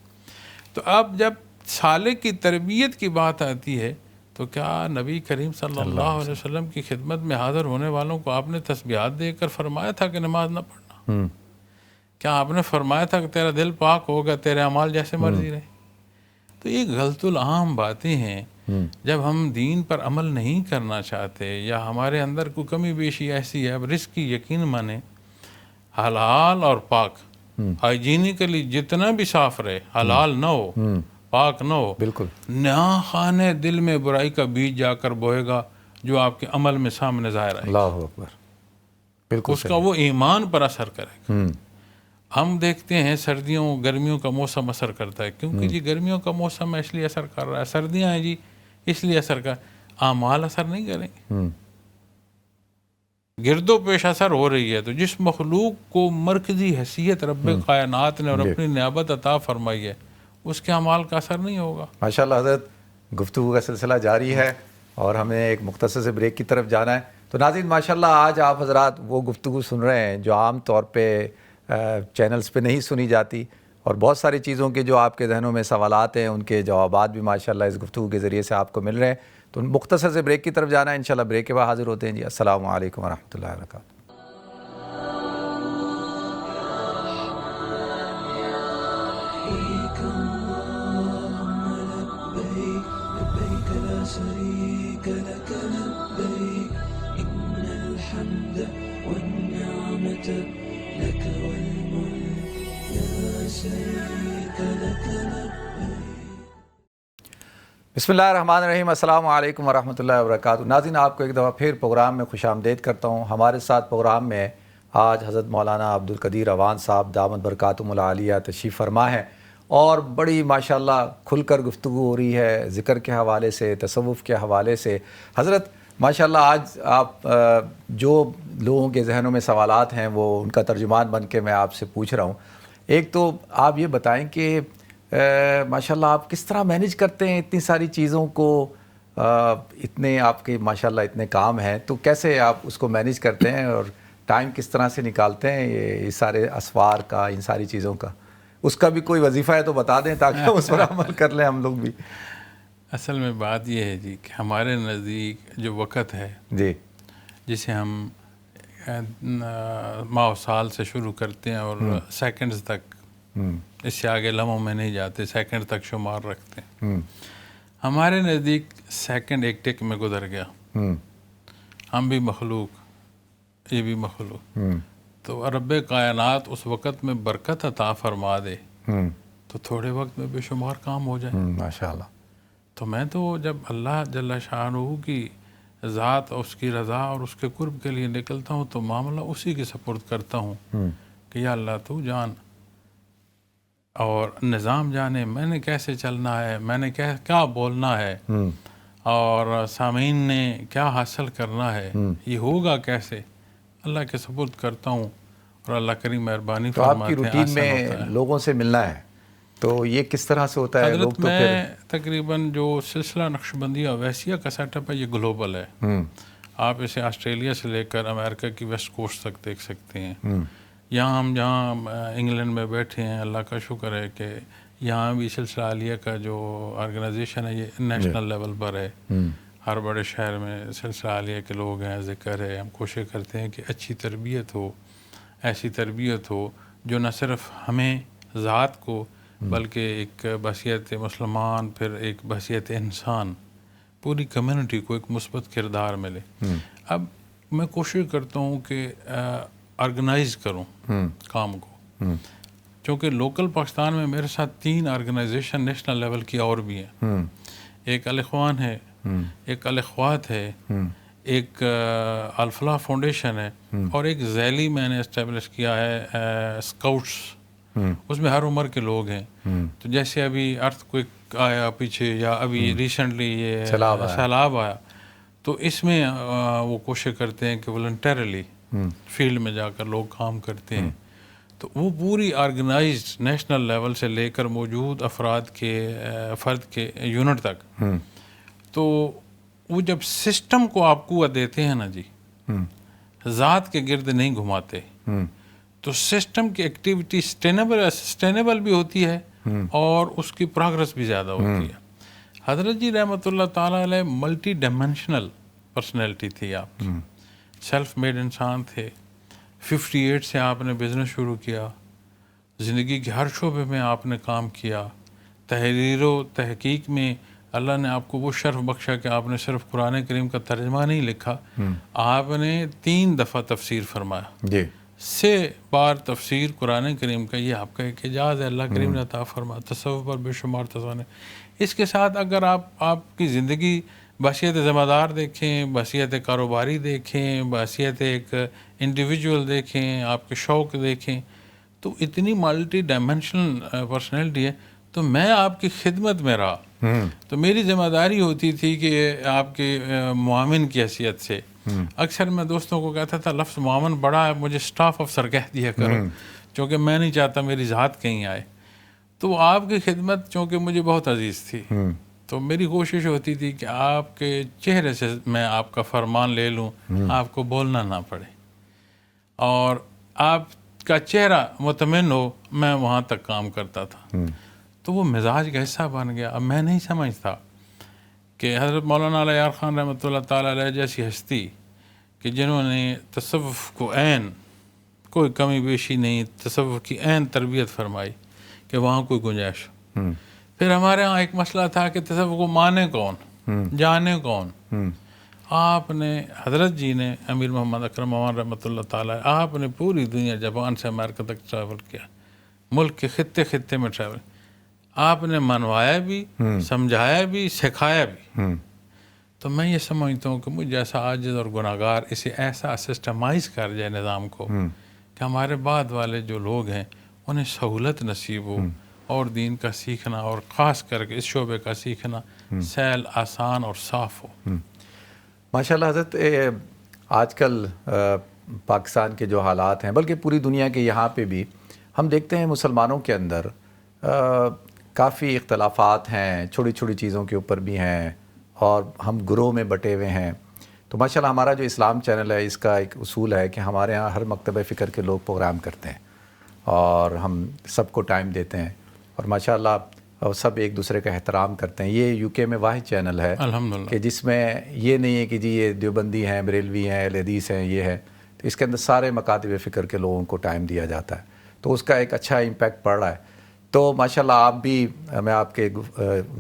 تو اب جب سالک کی تربیت کی بات آتی ہے تو کیا نبی کریم صلی اللہ علیہ وسلم کی خدمت میں حاضر ہونے والوں کو آپ نے تسبیحات دے کر فرمایا تھا کہ نماز نہ پڑھنا؟ کیا آپ نے فرمایا تھا کہ تیرا دل پاک ہوگا، تیرے اعمال جیسے مرضی رہے؟ تو یہ غلط العام باتیں ہیں. جب ہم دین پر عمل نہیں کرنا چاہتے یا ہمارے اندر کوئی کمی بیشی ایسی ہے، اب رزق کی یقین مانے، حلال اور پاک، ہائیجینیکلی جتنا بھی صاف رہے، حلال نہ ہو، پاک نہ ہو، بالکل نہ خانے دل میں برائی کا بیج جا کر بوئے گا جو آپ کے عمل میں سامنے ظاہر آئے گا. اللہ اکبر. بالکل اس کا وہ ایمان پر اثر کرے گا. ہم دیکھتے ہیں سردیوں گرمیوں کا موسم اثر کرتا ہے، کیونکہ جی گرمیوں کا موسم ہے اس لیے اثر کر رہا ہے، سردیاں ہیں جی اس لیے اثر کر، اعمال اثر نہیں کریں گے. گرد و پیش اثر ہو رہی ہے. تو جس مخلوق کو مرکزی حیثیت رب کائنات نے اور اپنی نیابت عطا فرمائی ہے، اس کے اعمال کا اثر نہیں ہوگا. ماشاءاللہ حضرت، گفتگو کا سلسلہ جاری ہے اور ہمیں ایک مختصر سے بریک کی طرف جانا ہے. تو ناظرین ماشاءاللہ آج آپ حضرات وہ گفتگو سن رہے ہیں جو عام طور پہ چینلز پہ نہیں سنی جاتی، اور بہت ساری چیزوں کے جو آپ کے ذہنوں میں سوالات ہیں ان کے جوابات بھی ماشاءاللہ اس گفتگو کے ذریعے سے آپ کو مل رہے ہیں. تو مختصر سے بریک کی طرف جانا ہے، انشاءاللہ بریک کے بعد حاضر ہوتے ہیں جی. السلام علیکم ورحمۃ اللہ وبرکاتہ. لبيك لا شريك لك لبيك إن الحمد والنعمة لك والملك لا شريك لك لبيك. بسم اللہ الرحمن الرحیم. السلام علیکم ورحمۃ اللہ وبرکاتہ. ناظرین آپ کو ایک دفعہ پھر پروگرام میں خوش آمدید کرتا ہوں. ہمارے ساتھ پروگرام میں آج حضرت مولانا عبدالقدیر اعوان صاحب دامت برکاتہم العالیہ تشریف فرما ہے، اور بڑی ماشاءاللہ کھل کر گفتگو ہو رہی ہے ذکر کے حوالے سے، تصوف کے حوالے سے. حضرت ماشاءاللہ آج آپ جو لوگوں کے ذہنوں میں سوالات ہیں وہ ان کا ترجمان بن کے میں آپ سے پوچھ رہا ہوں. ایک تو آپ یہ بتائیں کہ ماشاءاللہ آپ کس طرح مینیج کرتے ہیں اتنی ساری چیزوں کو، اتنے آپ کے ماشاءاللہ اتنے کام ہیں، تو کیسے آپ اس کو مینیج کرتے ہیں اور ٹائم کس طرح سے نکالتے ہیں یہ سارے اسوار کا، ان ساری چیزوں کا؟ اس کا بھی کوئی وظیفہ ہے تو بتا دیں تاکہ ہم اس پر عمل کر لیں ہم لوگ بھی. اصل میں بات یہ ہے جی کہ ہمارے نزدیک جو وقت ہے جی، جسے ہم ماہ و سال سے شروع کرتے ہیں اور سیکنڈز تک، اس سے آگے لمحوں میں نہیں جاتے، سیکنڈ تک شمار رکھتے ہیں. ہمارے نزدیک سیکنڈ ایک ٹک میں گزر گیا. ہم بھی مخلوق، یہ بھی مخلوق. تو رب کائنات اس وقت میں برکت عطا فرما دے تو تھوڑے وقت میں بے شمار کام ہو جائے. ماشاءاللہ. تو میں تو جب اللہ جل شانہ کی ذات، اس کی رضا اور اس کے قرب کے لیے نکلتا ہوں تو معاملہ اسی کے سپرد کرتا ہوں کہ یا اللہ تو جان اور نظام جانے میں نے کیسے چلنا ہے، میں نے کیا بولنا ہے، اور سامعین نے کیا حاصل کرنا ہے، یہ ہوگا کیسے، اللہ کے سپرد کرتا ہوں اور اللہ کریم مہربانی تو آپ فرماتے کی ہیں. روٹین میں لوگوں سے ملنا ہے تو یہ کس طرح سے ہوتا ہے؟ لوگ حضرت تو میں تقریباً جو سلسلہ نقشبندیہ اویسیہ کا سیٹ اپ ہے یہ گلوبل ہے. آپ اسے آسٹریلیا سے لے کر امریکہ کی ویسٹ کوسٹ تک دیکھ سکتے ہیں. یہاں ہم جہاں انگلینڈ میں بیٹھے ہیں، اللہ کا شکر ہے کہ یہاں بھی سلسلہ عالیہ کا جو آرگنائزیشن ہے یہ نیشنل لیول پر ہے. ہر بڑے شہر میں سلسلہ عالیہ کے لوگ ہیں، ذکر ہے. ہم کوشش کرتے ہیں کہ اچھی تربیت ہو، ایسی تربیت ہو جو نہ صرف ہمیں ذات کو بلکہ ایک بحیثیت مسلمان، پھر ایک بحیثیت انسان، پوری کمیونٹی کو ایک مثبت کردار ملے. اب میں کوشش کرتا ہوں کہ آرگنائز کروں کام کو، چونکہ لوکل پاکستان میں میرے ساتھ 3 آرگنائزیشن نیشنل لیول کی اور بھی ہیں. ایک الاخوان ہے، ایک الاخوات ہے، ایک الفلاح فاؤنڈیشن ہے، اور ایک ذیلی میں نے اسٹیبلش کیا ہے اسکاؤٹس. اس میں ہر عمر کے لوگ ہیں. تو جیسے ابھی ارتھ کوئک آیا پیچھے، یا ابھی ریسنٹلی یہ سیلاب آیا، تو اس میں وہ کوشش کرتے ہیں کہ والنٹیرلی فیلڈ میں جا کر لوگ کام کرتے ہیں. تو وہ پوری آرگنائزڈ نیشنل لیول سے لے کر موجود افراد کے فرد کے یونٹ تک. تو وہ جب سسٹم کو آپ قوت دیتے ہیں نا جی، ذات کے گرد نہیں گھماتے، تو سسٹم کی ایکٹیویٹی سسٹینیبل بھی ہوتی ہے اور اس کی پروگرس بھی زیادہ ہوتی ہے. حضرت جی رحمۃ اللہ تعالیٰ علیہ ملٹی ڈائمینشنل پرسنالٹی تھی آپ کی، سیلف میڈ انسان تھے. 58 سے آپ نے بزنس شروع کیا، زندگی کے ہر شعبے میں آپ نے کام کیا. تحریر و تحقیق میں اللہ نے آپ کو وہ شرف بخشا کہ آپ نے صرف قرآن کریم کا ترجمہ نہیں لکھا، آپ نے 3 دفعہ تفسیر فرمایا. 6 بار تفسیر قرآن کریم کا، یہ آپ کا ایک اعجاز ہے، اللہ کریم نے عطا فرمایا. تصوف پر بے شمار تصانے. اس کے ساتھ اگر آپ کی زندگی بحیثیت ذمہ دار دیکھیں، بحیثیت کاروباری دیکھیں، بحیثیت ایک انڈیویجول دیکھیں، آپ کے شوق دیکھیں، تو اتنی ملٹی ڈائمینشنل پرسنالٹی ہے. تو میں آپ کی خدمت میں رہا، تو میری ذمہ داری ہوتی تھی کہ آپ کے معاون کی حیثیت سے، اکثر میں دوستوں کو کہتا تھا لفظ معاون بڑا ہے، مجھے اسٹاف افسر کہہ دیا کرو، چونکہ میں نہیں چاہتا میری ذات کہیں آئے. تو آپ کی خدمت چونکہ مجھے بہت عزیز تھی، تو میری کوشش ہوتی تھی کہ آپ کے چہرے سے میں آپ کا فرمان لے لوں، آپ کو بولنا نہ پڑے، اور آپ کا چہرہ مطمئن ہو، میں وہاں تک کام کرتا تھا۔ تو وہ مزاج کا حصہ بن گیا۔ اب میں نہیں سمجھتا کہ حضرت مولانا علیہ خان رحمۃ اللہ تعالیٰ علیہ جیسی ہستی کہ جنہوں نے تصوف کو عین کوئی کمی بیشی نہیں، تصوف کی عین تربیت فرمائی، کہ وہاں کوئی گنجائش ہو۔ پھر ہمارے ہاں ایک مسئلہ تھا کہ تصوف کو مانے کون، جانے کون۔ آپ نے، حضرت جی نے، امیر محمد اکرم مولانا رحمۃ اللہ تعالیٰ، آپ نے پوری دنیا جاپان سے امریکہ تک ٹریول کیا، ملک کے خطے خطے میں ٹریول، آپ نے منوایا بھی، سمجھایا بھی، سکھایا بھی۔ تو میں یہ سمجھتا ہوں کہ مجھ جیسا عاجز اور گناہگار اسے ایسا سسٹمائز کر جائے نظام کو کہ ہمارے بعد والے جو لوگ ہیں انہیں سہولت نصیب ہو، اور دین کا سیکھنا، اور خاص کر کے اس شعبے کا سیکھنا سہل، آسان اور صاف ہو۔ ماشاءاللہ حضرت، آج کل پاکستان کے جو حالات ہیں، بلکہ پوری دنیا کے یہاں پہ بھی ہم دیکھتے ہیں مسلمانوں کے اندر کافی اختلافات ہیں، چھوٹی چھوٹی چیزوں کے اوپر بھی ہیں، اور ہم گروہ میں بٹے ہوئے ہیں۔ تو ماشاءاللہ ہمارا جو اسلام چینل ہے، اس کا ایک اصول ہے کہ ہمارے ہاں ہر مکتبہ فکر کے لوگ پروگرام کرتے ہیں، اور ہم سب کو ٹائم دیتے ہیں، اور ماشاءاللہ سب ایک دوسرے کا احترام کرتے ہیں۔ یہ یو کے میں واحد چینل ہے الحمدللہ کہ جس میں یہ نہیں ہے کہ جی یہ دیوبندی ہیں، بریلوی ہیں، اہل حدیث ہیں، یہ ہے۔ تو اس کے اندر سارے مکاتب فکر کے لوگوں کو ٹائم دیا جاتا ہے، تو اس کا ایک اچھا امپیکٹ پڑ رہا ہے۔ تو ماشاءاللہ آپ بھی، میں آپ کے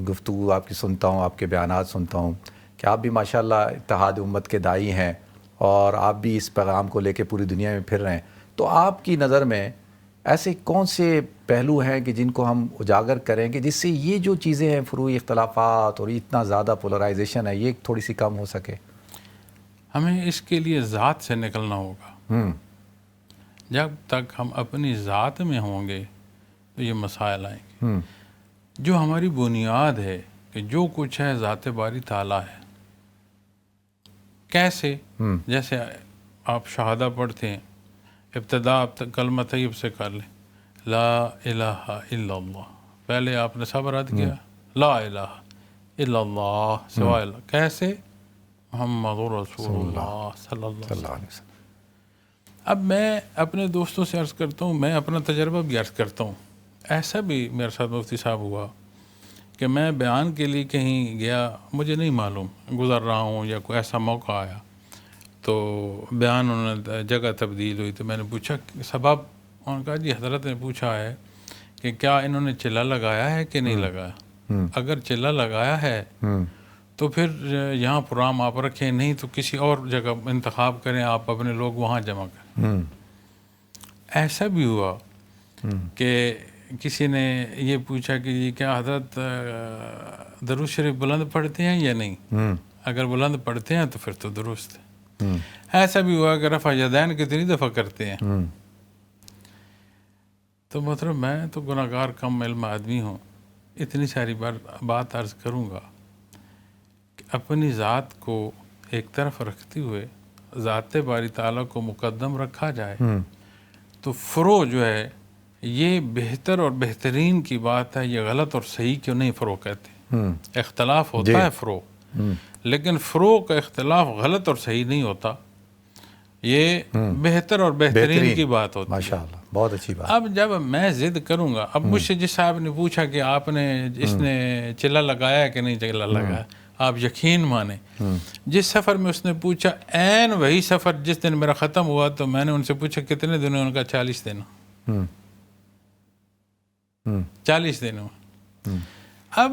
گفتگو آپ کی سنتا ہوں، آپ کے بیانات سنتا ہوں کہ آپ بھی ماشاءاللہ اتحاد امت کے داعی ہیں، اور آپ بھی اس پیغام کو لے کے پوری دنیا میں پھر رہے ہیں۔ تو آپ کی نظر میں ایسے کون سے پہلو ہیں کہ جن کو ہم اجاگر کریں کہ جس سے یہ جو چیزیں ہیں، فروعی اختلافات اور اتنا زیادہ پولرائزیشن ہے، یہ تھوڑی سی کم ہو سکے؟ ہمیں اس کے لیے ذات سے نکلنا ہوگا۔ جب تک ہم اپنی ذات میں ہوں گے تو یہ مسائل آئیں گے۔ جو ہماری بنیاد ہے کہ جو کچھ ہے ذات باری تعالیٰ ہے۔ کیسے؟ جیسے آپ شہادہ پڑھتے ہیں، ابتدا آپ کلمہ طیب سے کر لیں، لا الہ الا اللہ، پہلے آپ نے سب رد کیا، لا الہ الا اللہ سوائے اللہ، کیسے؟ محمد رسول اللہ صلی اللہ علیہ وسلم۔ اب میں اپنے دوستوں سے عرض کرتا ہوں، میں اپنا تجربہ بھی عرض کرتا ہوں، ایسا بھی میرے ساتھ مفتی صاحب ہوا کہ میں بیان کے لیے کہیں گیا، مجھے نہیں معلوم، گزر رہا ہوں یا کوئی ایسا موقع آیا تو بیان انہوں نے جگہ تبدیل ہوئی، تو میں نے پوچھا سبب، انہوں نے کہا جی حضرت نے پوچھا ہے کہ کیا انہوں نے چلہ لگایا ہے کہ نہیں لگایا، اگر چلہ لگایا ہے تو پھر یہاں پروگرام آپ رکھیں، نہیں تو کسی اور جگہ انتخاب کریں، آپ اپنے لوگ وہاں جمع کریں۔ ایسا بھی ہوا کہ کسی نے یہ پوچھا کہ یہ کیا حضرت درود شریف بلند پڑھتے ہیں یا نہیں، اگر بلند پڑھتے ہیں تو پھر تو درست ہے۔ ایسا بھی ہوا کہ رفع یدین کتنی دفعہ کرتے ہیں۔ تو محترم، میں تو گناہگار کم علم آدمی ہوں، اتنی ساری بات عرض کروں گا کہ اپنی ذات کو ایک طرف رکھتے ہوئے ذات باری تعالیٰ کو مقدم رکھا جائے تو فروع جو ہے یہ بہتر اور بہترین کی بات ہے۔ یہ غلط اور صحیح کیوں نہیں فروع کہتے، اختلاف ہوتا ہے فروع، لیکن فروع کا اختلاف غلط اور صحیح نہیں ہوتا، یہ بہتر اور بہترین کی بات ہوتی ہے۔ ماشاءاللہ، بہت اچھی بات۔ اب جب میں ضد کروں گا، اب مجھ سے جس صاحب نے پوچھا کہ آپ نے اس نے چلہ لگایا کہ نہیں چلہ لگایا، آپ یقین مانیں جس سفر میں اس نے پوچھا، عین وہی سفر جس دن میرا ختم ہوا تو میں نے ان سے پوچھا کتنے دن، ان کا 40 دن 40 دن ہوا۔ اب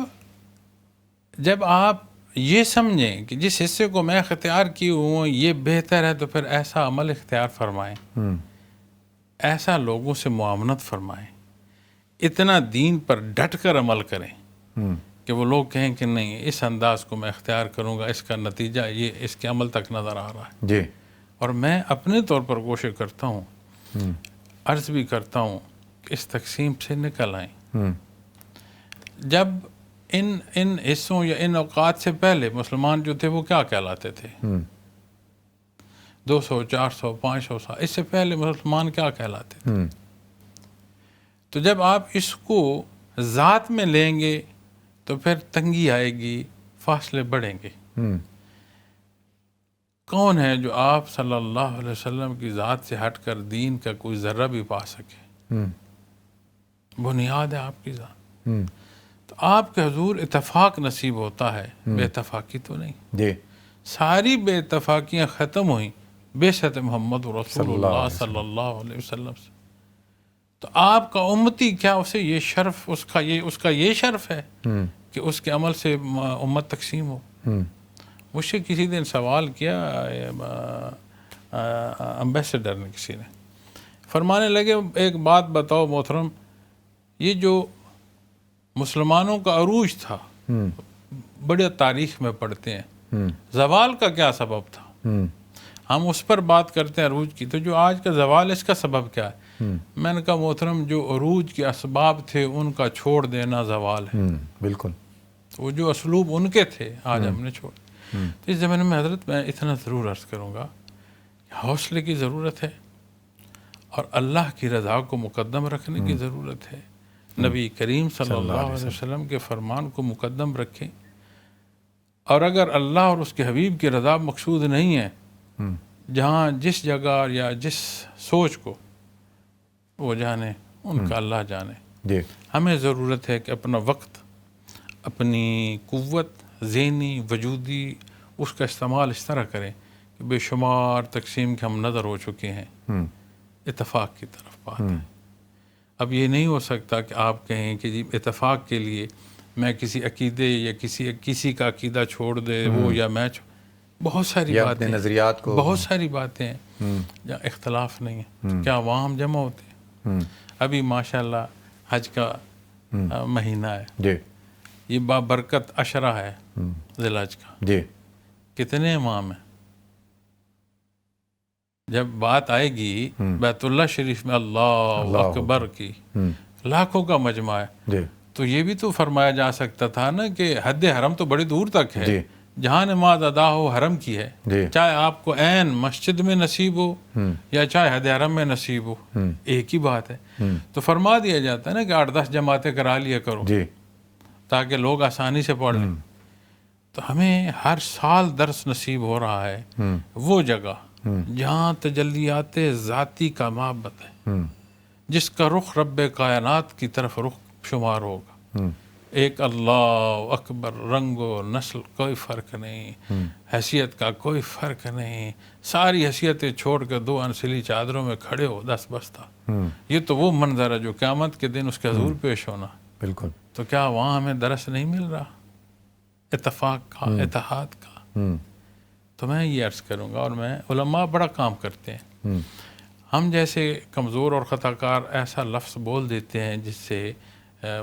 جب آپ یہ سمجھیں کہ جس حصے کو میں اختیار کی ہوں یہ بہتر ہے تو پھر ایسا عمل اختیار فرمائیں، ایسا لوگوں سے معاملت فرمائیں، اتنا دین پر ڈٹ کر عمل کریں کہ وہ لوگ کہیں کہ نہیں اس انداز کو میں اختیار کروں گا، اس کا نتیجہ یہ اس کے عمل تک نظر آ رہا ہے۔ جی، اور میں اپنے طور پر کوشش کرتا ہوں، عرض بھی کرتا ہوں کہ اس تقسیم سے نکل آئیں۔ جب ان حصوں یا ان اوقات سے پہلے مسلمان جو تھے وہ کیا کہلاتے تھے؟ 200 400 500 سال اس سے پہلے مسلمان کیا کہلاتے تھے؟ تو جب آپ اس کو ذات میں لیں گے تو پھر تنگی آئے گی، فاصلے بڑھیں گے۔ کون ہے جو آپ صلی اللہ علیہ وسلم کی ذات سے ہٹ کر دین کا کوئی ذرہ بھی پا سکے؟ بنیاد ہے آپ کی ذات۔ تو آپ کے حضور اتفاق نصیب ہوتا ہے، بے اتفاقی تو نہیں۔ جی ساری بے اتفاقیاں ختم ہوئیں بعثت محمد رسول اللہ صلی اللہ علیہ وسلم سے۔ تو آپ کا امتی کیا اسے یہ شرف، اس کا یہ شرف ہے کہ اس کے عمل سے امت تقسیم ہو؟ مجھ سے کسی دن سوال کیا امبیسڈر نے، کسی نے فرمانے لگے ایک بات بتاؤ محترم، یہ جو مسلمانوں کا عروج تھا، بڑے تاریخ میں پڑھتے ہیں، زوال کا کیا سبب تھا؟ ہم اس پر بات کرتے ہیں عروج کی، تو جو آج کا زوال اس کا سبب کیا ہے؟ میں نے کہا محترم جو عروج کے اسباب تھے ان کا چھوڑ دینا زوال ہے۔ بالکل، وہ جو اسلوب ان کے تھے آج ہم نے چھوڑ۔ تو اس زمانے میں حضرت میں اتنا ضرور عرض کروں گا، حوصلے کی ضرورت ہے اور اللہ کی رضا کو مقدم رکھنے کی ضرورت ہے۔ نبی کریم صلی اللہ علیہ وسلم کے فرمان کو مقدم رکھیں، اور اگر اللہ اور اس کے حبیب کی رضا مقصود نہیں ہے، جہاں جس جگہ یا جس سوچ کو وہ جانے، ان کا اللہ جانے۔ جی ہمیں ضرورت ہے کہ اپنا وقت، اپنی قوت ذہنی وجودی، اس کا استعمال اس طرح کریں کہ بے شمار تقسیم کے ہم نظر ہو چکے ہیں، اتفاق کی طرف بات ہے۔ اب یہ نہیں ہو سکتا کہ آپ کہیں کہ جی اتفاق کے لیے میں کسی عقیدے یا کسی کا عقیدہ چھوڑ دے وہ یا میں بہت ساری باتیں، نظریات کو، بہت ساری باتیں ہیں جہاں اختلاف نہیں ہے۔ کیا وہاں ہم جمع ہوتے ہیں؟ ابھی ماشاءاللہ حج کا مہینہ ہے، جی یہ بابرکت عشرہ ہے ذی الحج کا۔ جی کتنے امام ہیں؟ جب بات آئے گی بیت اللہ شریف میں اللہ اکبر کی، لاکھوں کا مجمع ہے، جی تو یہ بھی تو فرمایا جا سکتا تھا نا کہ حد حرم تو بڑی دور تک ہے، جی جہاں نماز ادا ہو حرم کی ہے، جی چاہے آپ کو عین مسجد میں نصیب ہو یا چاہے حد حرم میں نصیب ہو، ایک ہی بات ہے۔ تو فرما دیا جاتا ہے نا کہ 8-10 جماعتیں کرا لیا کرو جی تاکہ لوگ آسانی سے پڑھ لیں۔ تو ہمیں ہر سال درس نصیب ہو رہا ہے وہ جگہ جہاں تجلیات ذاتی کا محبت ہے، جس کا رخ رب کائنات کی طرف رخ شمار ہوگا۔ ایک اللہ اکبر، رنگ و نسل کوئی فرق نہیں، حیثیت کا کوئی فرق نہیں، ساری حیثیتیں چھوڑ کر 2 انسلی چادروں میں کھڑے ہو 10 بستہ۔ یہ تو وہ منظر ہے جو قیامت کے دن اس کے حضور پیش ہونا۔ بالکل۔ تو کیا وہاں ہمیں درس نہیں مل رہا اتفاق کا، اتحاد کا؟ تو میں یہ عرض کروں گا، اور میں علماء بڑا کام کرتے ہیں، ہم جیسے کمزور اور خطا کار ایسا لفظ بول دیتے ہیں جس سے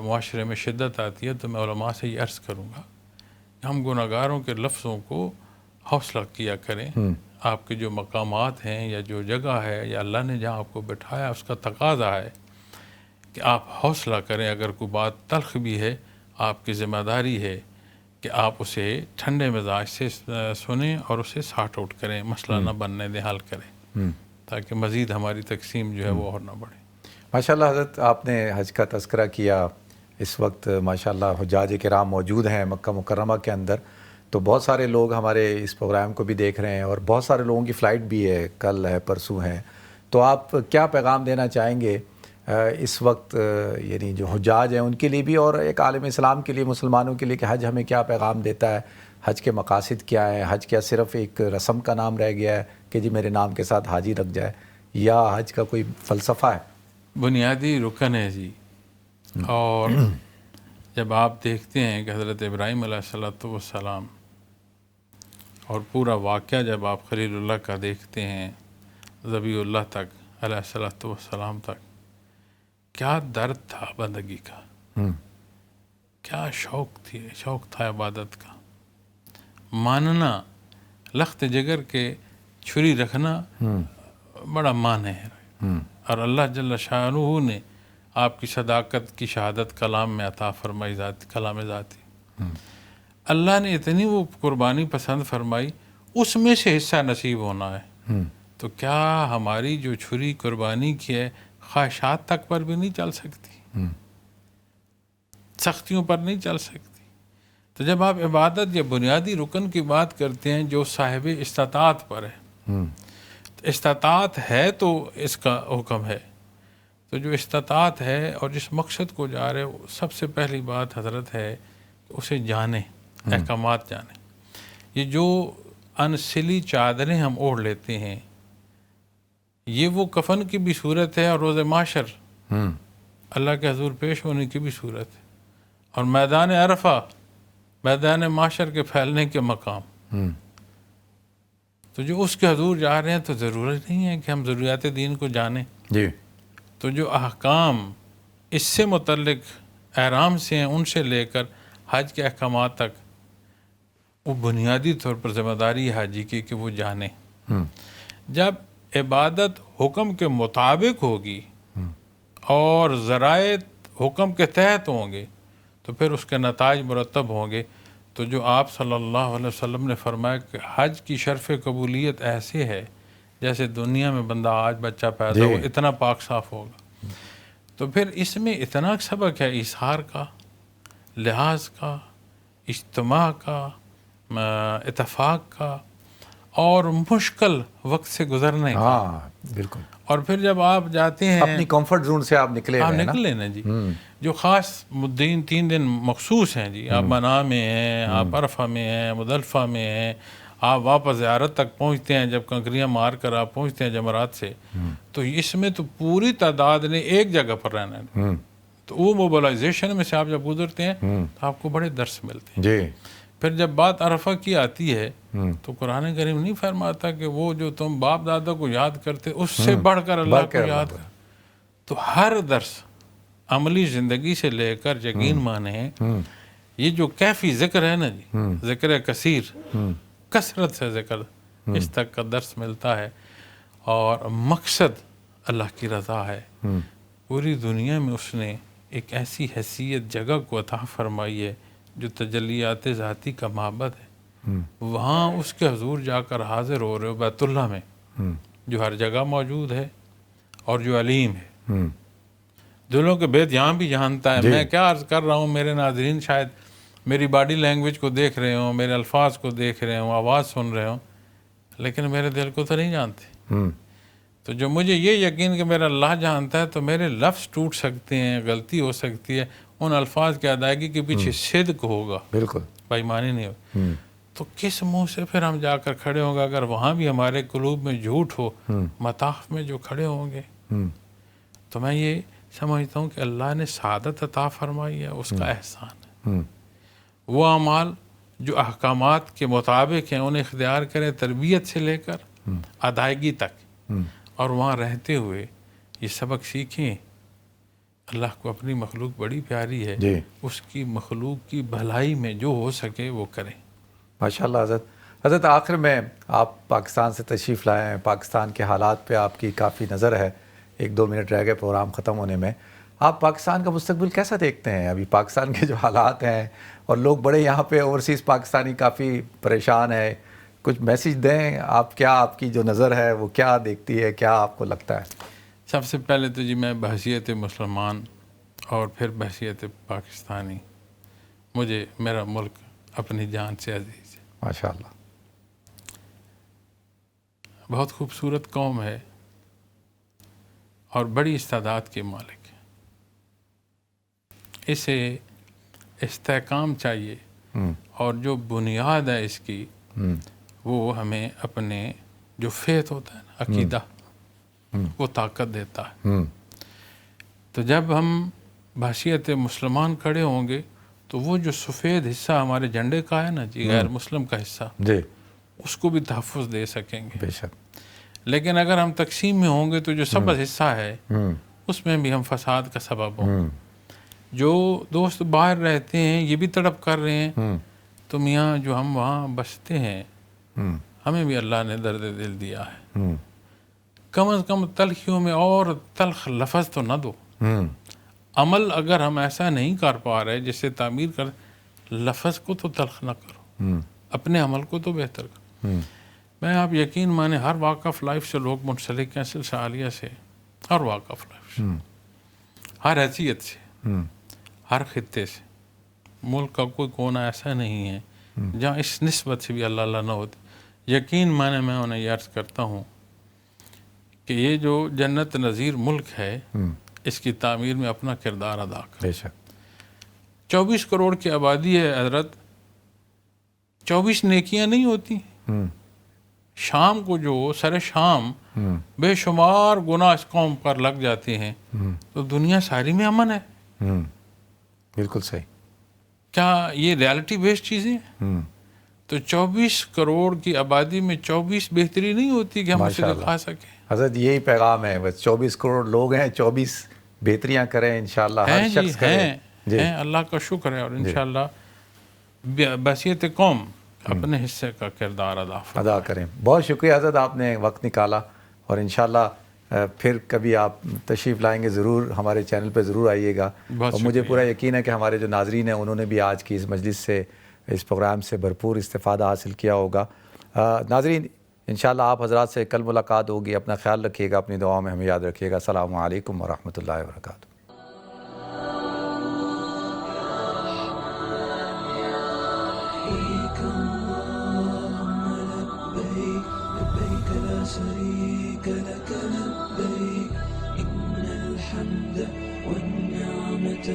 معاشرے میں شدت آتی ہے، تو میں علماء سے یہ عرض کروں گا کہ ہم گناہ گاروں کے لفظوں کو حوصلہ کیا کریں۔ آپ کے جو مقامات ہیں یا جو جگہ ہے یا اللہ نے جہاں آپ کو بٹھایا اس کا تقاضا ہے کہ آپ حوصلہ کریں، اگر کوئی بات تلخ بھی ہے آپ کی ذمہ داری ہے کہ آپ اسے ٹھنڈے مزاج سے سنیں اور اسے سارٹ آؤٹ کریں، مسئلہ نہ بننے دیں، حل کریں، تاکہ مزید ہماری تقسیم جو ہے وہ اور نہ بڑھے۔ ماشاءاللہ حضرت آپ نے حج کا تذکرہ کیا، اس وقت ماشاءاللہ حجاج کرام موجود ہیں مکہ مکرمہ کے اندر، تو بہت سارے لوگ ہمارے اس پروگرام کو بھی دیکھ رہے ہیں اور بہت سارے لوگوں کی فلائٹ بھی ہے، کل ہے پرسوں ہے، تو آپ کیا پیغام دینا چاہیں گے اس وقت، یعنی جو حجاج ہیں ان کے لیے بھی اور ایک عالم اسلام کے لیے، مسلمانوں کے لیے، کہ حج ہمیں کیا پیغام دیتا ہے، حج کے مقاصد کیا ہے، حج کیا صرف ایک رسم کا نام رہ گیا ہے کہ جی میرے نام کے ساتھ حاجی لگ جائے، یا حج کا کوئی فلسفہ ہے؟ بنیادی رکن ہے جی، اور جب آپ دیکھتے ہیں کہ حضرت ابراہیم علیہ السلام اور پورا واقعہ جب آپ خلیل اللہ کا دیکھتے ہیں ذبیح اللہ تک علیہ السلام تک، کیا درد تھا بندگی کا، کیا شوق تھا عبادت کا، ماننا، لخت جگر کے چھری رکھنا بڑا معنی ہے، اور اللہ جل شانہ نے آپ کی صداقت کی شہادت کلام میں عطا فرمائی، کلام ذاتی، اللہ نے اتنی وہ قربانی پسند فرمائی، اس میں سے حصہ نصیب ہونا ہے۔ تو کیا ہماری جو چھری قربانی کی ہے خواہشات تک پر بھی نہیں چل سکتی، سختیوں پر نہیں چل سکتی؟ تو جب آپ عبادت یا بنیادی رکن کی بات کرتے ہیں جو صاحب استطاعت پر ہے، تو استطاعت ہے تو اس کا حکم ہے، تو جو استطاعت ہے اور جس مقصد کو جا رہے وہ سب سے پہلی بات حضرت ہے کہ اسے جانیں، احکامات جانیں۔ یہ جو انسلی چادریں ہم اوڑھ لیتے ہیں یہ وہ کفن کی بھی صورت ہے اور روز محشر اللہ کے حضور پیش ہونے کی بھی صورت ہے، اور میدان عرفہ میدان محشر کے پھیلنے کے مقام۔ تو جو اس کے حضور جا رہے ہیں تو ضرورت نہیں ہے کہ ہم ضروریات دین کو جانیں۔ جی تو جو احکام اس سے متعلق احرام سے ہیں ان سے لے کر حج کے احکامات تک وہ بنیادی طور پر ذمہ داری ہے حاجی کی کہ وہ جانے۔ جب عبادت حکم کے مطابق ہوگی اور ذرائع حکم کے تحت ہوں گے تو پھر اس کے نتائج مرتب ہوں گے۔ تو جو آپ صلی اللہ علیہ وسلم نے فرمایا کہ حج کی شرف قبولیت ایسے ہے جیسے دنیا میں بندہ آج بچہ پیدا ہو اتنا پاک صاف ہوگا۔ تو پھر اس میں اتنا سبق ہے ایثار کا، لحاظ کا، اجتماع کا، اتفاق کا، اور مشکل وقت سے گزرنے کا۔ ہاں بالکل۔ اور پھر جب آپ جاتے ہیں اپنی کمفرٹ زون سے آپ نکلے آپ ہیں نا۔ نکلے نا جی، جو خاص دن 3 دن مخصوص ہیں جی، آپ منا میں ہیں، آپ عرفہ میں ہیں، مزدلفہ میں ہیں، آپ واپس زیارت تک پہنچتے ہیں، جب کنکریاں مار کر آپ پہنچتے ہیں جمرات سے، تو اس میں تو پوری تعداد نے ایک جگہ پر رہنا ہے۔ تو وہ موبلائزیشن میں سے آپ جب گزرتے ہیں تو آپ کو بڑے درس ملتے ہیں۔ جی پھر جب بات عرفہ کی آتی ہے تو قرآن کریم نہیں فرماتا کہ وہ جو تم باپ دادا کو یاد کرتے اس سے بڑھ کر اللہ کو یاد کر۔ تو ہر درس عملی زندگی سے لے کر یقین مانیں، یہ جو کیفی ذکر ہے نا جی، ذکر کثیر، کثرت سے ذکر، اس تک کا درس ملتا ہے، اور مقصد اللہ کی رضا ہے۔ پوری دنیا میں اس نے ایک ایسی حیثیت جگہ کو عطا فرمائی ہے جو تجلیات ذاتی کا معبد ہے، وہاں اس کے حضور جا کر حاضر ہو رہے ہو بیت اللہ میں، جو ہر جگہ موجود ہے اور جو علیم ہے، دلوں کے بید یہاں بھی جانتا ہے۔ میں کیا عرض کر رہا ہوں، میرے ناظرین شاید میری باڈی لینگویج کو دیکھ رہے ہوں، میرے الفاظ کو دیکھ رہے ہوں، آواز سن رہے ہوں، لیکن میرے دل کو تو نہیں جانتے۔ تو جو مجھے یہ یقین کہ میرا اللہ جانتا ہے، تو میرے لفظ ٹوٹ سکتے ہیں، غلطی ہو سکتی ہے، ان الفاظ کی ادائیگی کے پیچھے صدق ہوگا، بالکل بےایمانی نہیں ہوگی۔ تو کس منہ سے پھر ہم جا کر کھڑے ہوں گے اگر وہاں بھی ہمارے قلوب میں جھوٹ ہو؟ مطاف میں جو کھڑے ہوں گے، تو میں یہ سمجھتا ہوں کہ اللہ نے سعادت عطا فرمائی ہے، اس کا احسان ہے۔ وہ اعمال جو احکامات کے مطابق ہیں انہیں اختیار کریں، تربیت سے لے کر ادائیگی تک، اور وہاں رہتے ہوئے یہ سبق سیکھیں۔ اللہ کو اپنی مخلوق بڑی پیاری ہے، اس کی مخلوق کی بھلائی میں جو ہو سکے وہ کریں۔ ماشاء اللہ حضرت آخر میں آپ پاکستان سے تشریف لائے ہیں، پاکستان کے حالات پہ آپ کی کافی نظر ہے، 1-2 منٹ رہ گئے پروگرام ختم ہونے میں۔ آپ پاکستان کا مستقبل کیسا دیکھتے ہیں؟ ابھی پاکستان کے جو حالات ہیں اور لوگ بڑے یہاں پہ اوورسیز پاکستانی کافی پریشان ہے، کچھ میسیج دیں آپ، کیا آپ کی جو نظر ہے وہ کیا دیکھتی ہے، کیا آپ کو لگتا ہے؟ سب سے پہلے تو جی میں بحیثیت مسلمان اور پھر بحیثیت پاکستانی، مجھے میرا ملک اپنی جان سے عزیز ہے۔ ماشاء اللہ۔ بہت خوبصورت قوم ہے اور بڑی استعداد کے مالک ہے، اسے استحکام چاہیے، اور جو بنیاد ہے اس کی وہ ہمیں اپنے جو فیتھ ہوتا ہے نا، عقیدہ، وہ طاقت دیتا ہے۔ تو جب ہم بحیثیت مسلمان کھڑے ہوں گے تو وہ جو سفید حصہ ہمارے جھنڈے کا ہے نا جی، غیر مسلم کا حصہ، جی اس کو بھی تحفظ دے سکیں گے۔ بے شک۔ لیکن اگر ہم تقسیم میں ہوں گے تو جو سبز حصہ ہے اس میں بھی ہم فساد کا سبب ہوں۔ جو دوست باہر رہتے ہیں یہ بھی تڑپ کر رہے ہیں، تو میاں جو ہم وہاں بستے ہیں ہمیں بھی اللہ نے درد دل دیا ہے، کم از کم تلخیوں میں اور تلخ لفظ تو نہ دو۔ عمل اگر ہم ایسا نہیں کر پا رہے جس سے تعمیر کر، لفظ کو تو تلخ نہ کرو، اپنے عمل کو تو بہتر کرو۔ میں آپ یقین مانے ہر واقع آف لائف سے لوگ منسلک ہیں، سلسلہ عالیہ سے، ہر واقع آف لائف سے، ہر حیثیت سے، ہر خطے سے، ملک کا کوئی کونا ایسا نہیں ہے جہاں اس نسبت سے بھی اللہ اللہ نہ ہوتے. یقین مانے میں انہیں یہ عرض کرتا ہوں کہ یہ جو جنت نظیر ملک ہے اس کی تعمیر میں اپنا کردار ادا کرے. بے شک. 24 کروڑ کی آبادی ہے حضرت, 24 نیکیاں نہیں ہوتی. شام کو جو سر شام بے شمار گناہ اس قوم پر لگ جاتے ہیں تو دنیا ساری میں امن ہے. بالکل صحیح. کیا یہ ریالٹی بیسڈ چیزیں ہیں؟ تو 24 کروڑ کی آبادی میں 24 بہتری نہیں ہوتی کہ ہم اسے دکھا سکیں. حضرت یہی پیغام ہے, بس 24 کروڑ لوگ ہیں, 24 بہتریاں کریں انشاءاللہ, ہر شخص کرے. ہیں, اللہ کا شکر ہے, اور انشاءاللہ بحیثیت قوم اپنے حصے کا کردار ادا کریں. بہت شکریہ حضرت, آپ نے وقت نکالا, اور انشاءاللہ پھر کبھی آپ تشریف لائیں گے ضرور, ہمارے چینل پہ ضرور آئیے گا. اور مجھے پورا یقین ہے کہ ہمارے جو ناظرین ہیں انہوں نے بھی آج کی اس مجلس سے, اس پروگرام سے بھرپور استفادہ حاصل کیا ہوگا. ناظرین انشاءاللہ آپ حضرات سے کل ملاقات ہوگی. اپنا خیال رکھیے گا, اپنی دعاؤں میں ہمیں یاد رکھیے گا. السلام علیکم ورحمۃ اللہ وبرکاتہ. لبيك لا شريك لك لبيك إن الحمد والنعمة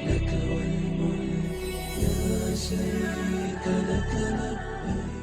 لك والملك لا شريك لك لبيك.